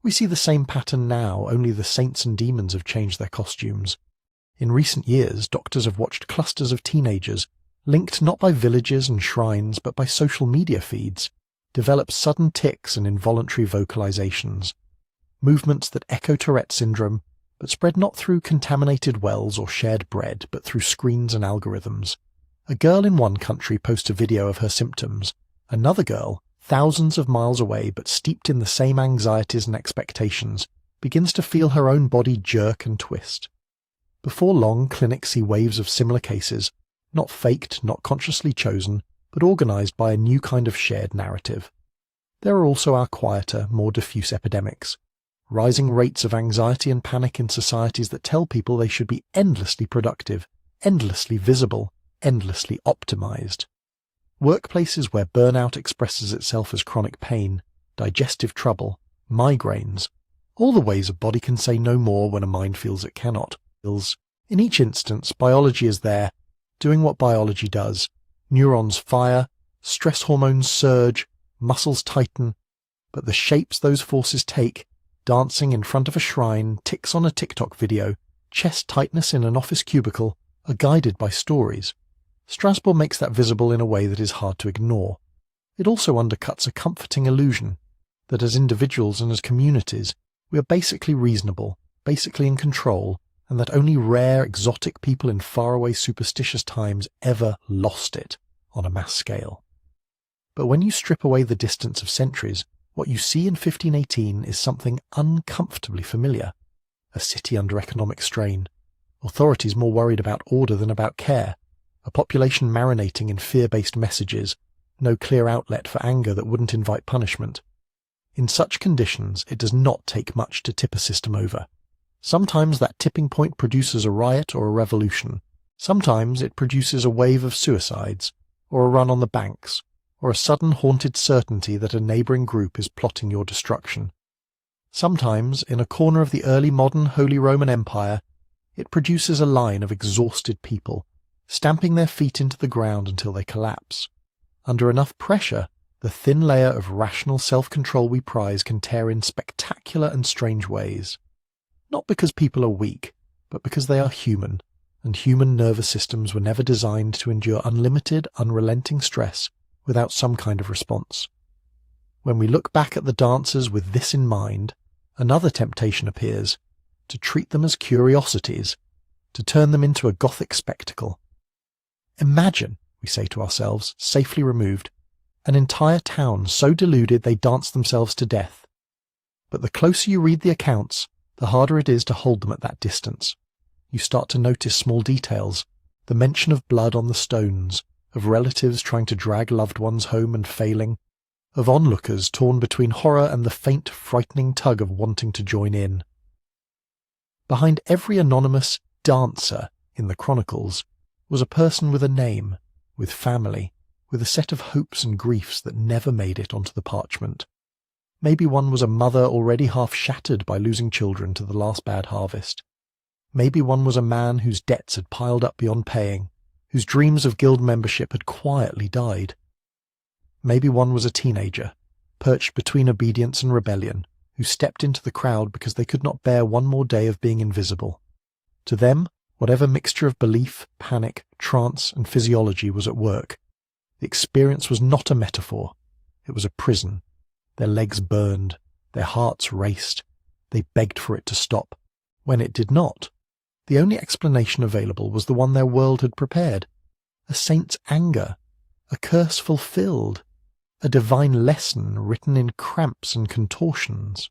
[SPEAKER 1] We see the same pattern now, only the saints and demons have changed their costumes. In recent years, doctors have watched clusters of teenagers, linked not by villages and shrines but by social media feeds, develop sudden tics and involuntary vocalizations, movements that echo Tourette syndrome, but spread not through contaminated wells or shared bread, but through screens and algorithms. A girl in one country posts a video of her symptoms. Another girl, thousands of miles away but steeped in the same anxieties and expectations, begins to feel her own body jerk and twist. Before long, clinics see waves of similar cases, not faked, not consciously chosen, but organized by a new kind of shared narrative. There are also our quieter, more diffuse epidemics. Rising rates of anxiety and panic in societies that tell people they should be endlessly productive, endlessly visible, endlessly optimized. Workplaces where burnout expresses itself as chronic pain, digestive trouble, migraines, all the ways a body can say no more when a mind feels it cannot. In each instance, biology is there, doing what biology does. Neurons fire, stress hormones surge, muscles tighten, but the shapes those forces take, dancing in front of a shrine, tics on a TikTok video, chest tightness in an office cubicle, are guided by stories. Strasbourg makes that visible in a way that is hard to ignore. It also undercuts a comforting illusion that as individuals and as communities, we are basically reasonable, basically in control, and that only rare, exotic people in faraway superstitious times ever lost it on a mass scale. But when you strip away the distance of centuries, what you see in 1518 is something uncomfortably familiar. A city under economic strain, authorities more worried about order than about care, a population marinating in fear-based messages, no clear outlet for anger that wouldn't invite punishment. In such conditions, it does not take much to tip a system over. Sometimes that tipping point produces a riot or a revolution. Sometimes it produces a wave of suicides, or a run on the banks, or a sudden haunted certainty that a neighbouring group is plotting your destruction. Sometimes, in a corner of the early modern Holy Roman Empire, it produces a line of exhausted people, stamping their feet into the ground until they collapse. Under enough pressure, the thin layer of rational self-control we prize can tear in spectacular and strange ways. Not because people are weak, but because they are human, and human nervous systems were never designed to endure unlimited, unrelenting stress without some kind of response. When we look back at the dancers with this in mind, another temptation appears, to treat them as curiosities, to turn them into a Gothic spectacle. Imagine, we say to ourselves, safely removed, an entire town so deluded they dance themselves to death. But the closer you read the accounts, the harder it is to hold them at that distance. You start to notice small details, the mention of blood on the stones, of relatives trying to drag loved ones home and failing, of onlookers torn between horror and the faint, frightening tug of wanting to join in. Behind every anonymous dancer in the chronicles was a person with a name, with family, with a set of hopes and griefs that never made it onto the parchment. Maybe one was a mother already half shattered by losing children to the last bad harvest. Maybe one was a man whose debts had piled up beyond paying, whose dreams of guild membership had quietly died. Maybe one was a teenager, perched between obedience and rebellion, who stepped into the crowd because they could not bear one more day of being invisible. To them, whatever mixture of belief, panic, trance, and physiology was at work, the experience was not a metaphor. It was a prison. Their legs burned. Their hearts raced. They begged for it to stop. When it did not, the only explanation available was the one their world had prepared. A saint's anger. A curse fulfilled. A divine lesson written in cramps and contortions.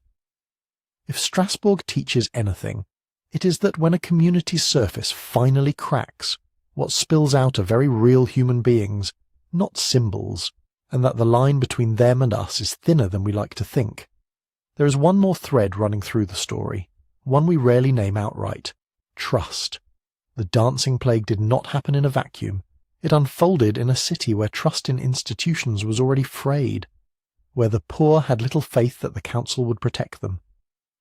[SPEAKER 1] If Strasbourg teaches anything, it is that when a community's surface finally cracks, what spills out are very real human beings, not symbols, and that the line between them and us is thinner than we like to think. There is one more thread running through the story, one we rarely name outright: trust. The dancing plague did not happen in a vacuum. It unfolded in a city where trust in institutions was already frayed. where the poor had little faith that the council would protect them,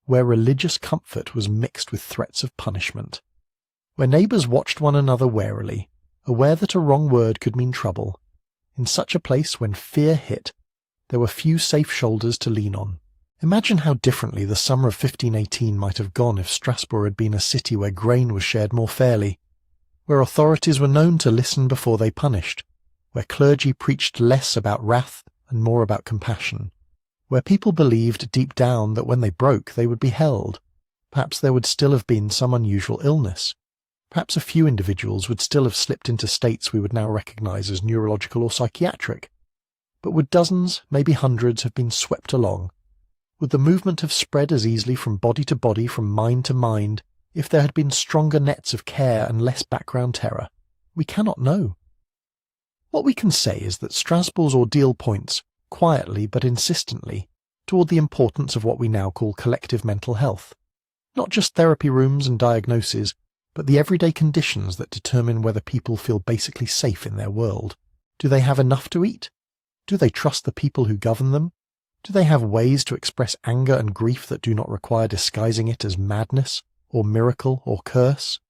[SPEAKER 1] where religious comfort was mixed with threats of punishment, where neighbours watched one another warily, aware that a wrong word could mean trouble. In such a place, when fear hit, there were few safe shoulders to lean on. Imagine how differently the summer of 1518 might have gone if Strasbourg had been a city where grain was shared more fairly, where authorities were known to listen before they punished, where clergy preached less about wrath and more about compassion, where people believed deep down that when they broke they would be held. Perhaps there would still have been some unusual illness. Perhaps a few individuals would still have slipped into states we would now recognize as neurological or psychiatric. But would dozens, maybe hundreds, have been swept along? Would the movement have spread as easily from body to body, from mind to mind, if there had been stronger nets of care and less background terror? We cannot know. What we can say is that Strasbourg's ordeal points, quietly but insistently, toward the importance of what we now call collective mental health. Not just therapy rooms and diagnoses, but the everyday conditions that determine whether people feel basically safe in their world. Do they have enough to eat? Do they trust the people who govern them? Do they have ways to express anger and grief that do not require disguising it as madness, or miracle, or curse?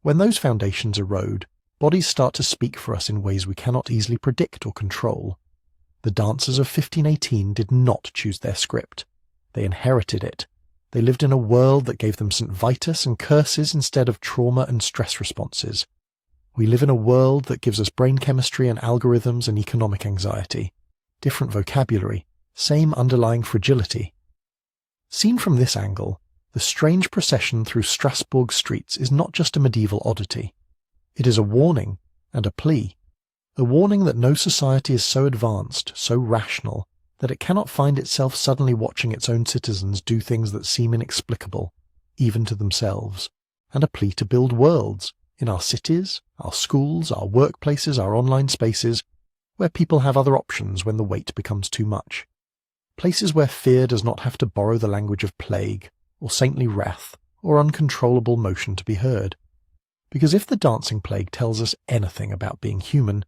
[SPEAKER 1] When those foundations erode, bodies start to speak for us in ways we cannot easily predict or control. The dancers of 1518 did not choose their script. They inherited it. They lived in a world that gave them Saint Vitus and curses instead of trauma and stress responses. We live in a world that gives us brain chemistry and algorithms and economic anxiety. Different vocabulary, same underlying fragility. Seen from this angle, the strange procession through Strasbourg streets is not just a medieval oddity. It is a warning and a plea. A warning that no society is so advanced, so rational, that it cannot find itself suddenly watching its own citizens do things that seem inexplicable, even to themselves, and a plea to build worlds, in our cities, our schools, our workplaces, our online spaces, where people have other options when the weight becomes too much. Places where fear does not have to borrow the language of plague, or saintly wrath, or uncontrollable motion to be heard. Because if the dancing plague tells us anything about being human,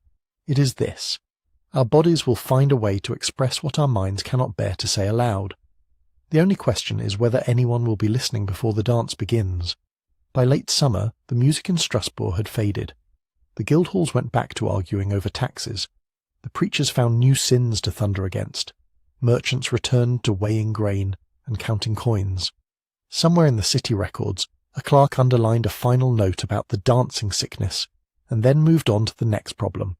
[SPEAKER 1] it is this: our bodies will find a way to express what our minds cannot bear to say aloud. The only question is whether anyone will be listening before the dance begins. By late summer, the music in Strasbourg had faded. The guildhalls went back to arguing over taxes. The preachers found new sins to thunder against. Merchants returned to weighing grain and counting coins. Somewhere in the city records, a clerk underlined a final note about the dancing sickness, and then moved on to the next problem.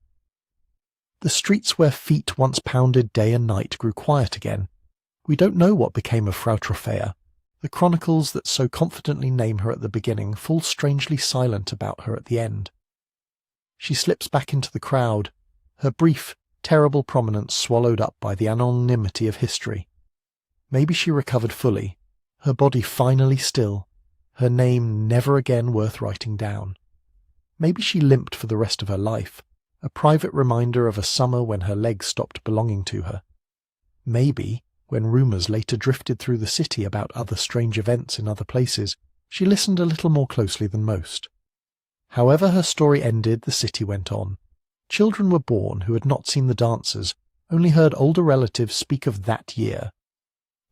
[SPEAKER 1] The streets where feet once pounded day and night grew quiet again. We don't know what became of Frau Troffea. The chronicles that so confidently name her at the beginning fall strangely silent about her at the end. She slips back into the crowd, her brief, terrible prominence swallowed up by the anonymity of history. Maybe she recovered fully, her body finally still, her name never again worth writing down. Maybe she limped for the rest of her life, a private reminder of a summer when her legs stopped belonging to her. Maybe, when rumours later drifted through the city about other strange events in other places, she listened a little more closely than most. However her story ended, the city went on. Children were born who had not seen the dancers, only heard older relatives speak of that year.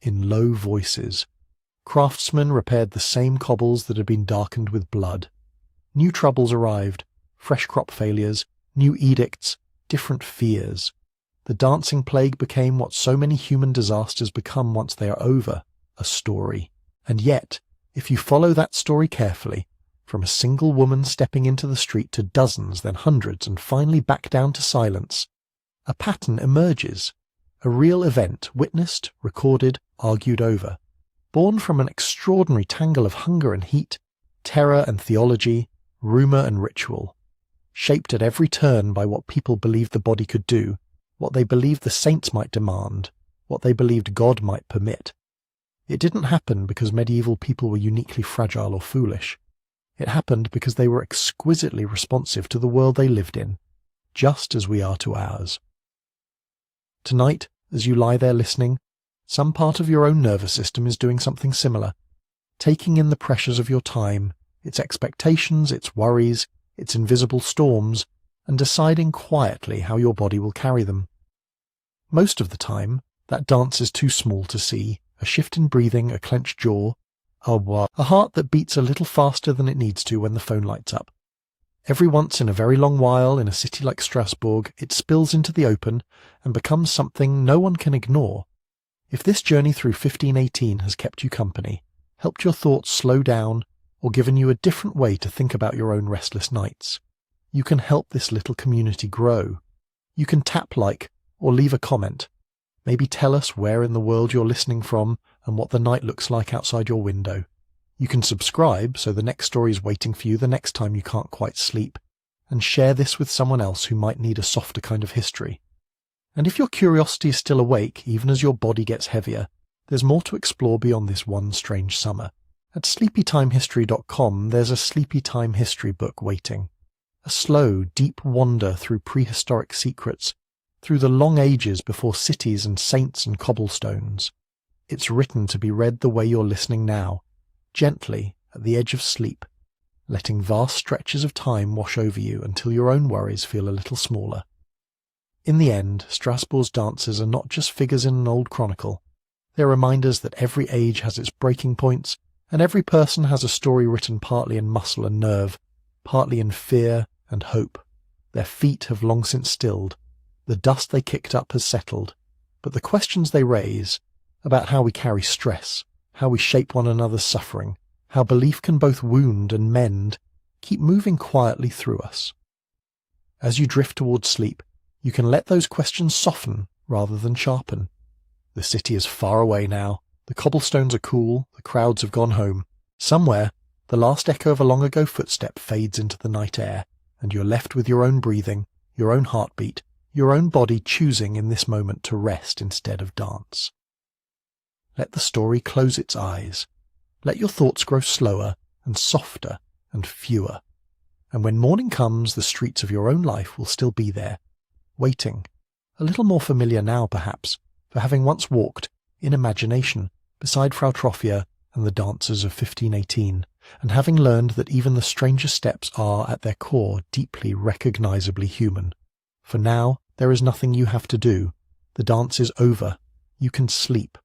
[SPEAKER 1] In low voices, craftsmen repaired the same cobbles that had been darkened with blood. New troubles arrived, fresh crop failures, new edicts, different fears. The dancing plague became what so many human disasters become once they are over, a story. And yet, if you follow that story carefully, from a single woman stepping into the street to dozens, then hundreds, and finally back down to silence, a pattern emerges, a real event witnessed, recorded, argued over, born from an extraordinary tangle of hunger and heat, terror and theology, rumour and ritual, shaped at every turn by what people believed the body could do, what they believed the saints might demand, what they believed God might permit. It didn't happen because medieval people were uniquely fragile or foolish. It happened because they were exquisitely responsive to the world they lived in, just as we are to ours. Tonight, as you lie there listening, some part of your own nervous system is doing something similar, taking in the pressures of your time, its expectations, its worries, its invisible storms, and deciding quietly how your body will carry them. Most of the time, That dance is too small to see, a shift in breathing, a clenched jaw, a heart that beats a little faster than it needs to when the phone lights up. Every once in a very long while, in a city like Strasbourg, it spills into the open and becomes something no one can ignore. If this journey through 1518 has kept you company, helped your thoughts slow down, or given you a different way to think about your own restless nights, you can help this little community grow. You can tap like or leave a comment. Maybe tell us where in the world you're listening from and what the night looks like outside your window. You can subscribe so the next story is waiting for you the next time you can't quite sleep, and share this with someone else who might need a softer kind of history. And if your curiosity is still awake, even as your body gets heavier, there's more to explore beyond this one strange summer. At sleepytimehistory.com there's a Sleepy Time History book waiting. A slow, deep wander through prehistoric secrets, through the long ages before cities and saints and cobblestones. It's written to be read the way you're listening now, gently at the edge of sleep, letting vast stretches of time wash over you until your own worries feel a little smaller. In the end, Strasbourg's dances are not just figures in an old chronicle. They're reminders that every age has its breaking points, and every person has a story written partly in muscle and nerve, partly in fear and hope. Their feet have long since stilled. The dust they kicked up has settled, but the questions they raise about how we carry stress, how we shape one another's suffering, how belief can both wound and mend, keep moving quietly through us. As you drift towards sleep, you can let those questions soften rather than sharpen. The city is far away now. The cobblestones are cool, the crowds have gone home. Somewhere, the last echo of a long-ago footstep fades into the night air, and you're left with your own breathing, your own heartbeat, your own body choosing in this moment to rest instead of dance. Let the story close its eyes. Let your thoughts grow slower and softer and fewer. And when morning comes, the streets of your own life will still be there, waiting, a little more familiar now perhaps, for having once walked, in imagination, beside Frau Troffea and the dancers of 1518, and having learned that even the strangest steps are, at their core, deeply recognizably human. For now, there is nothing you have to do. The dance is over. You can sleep.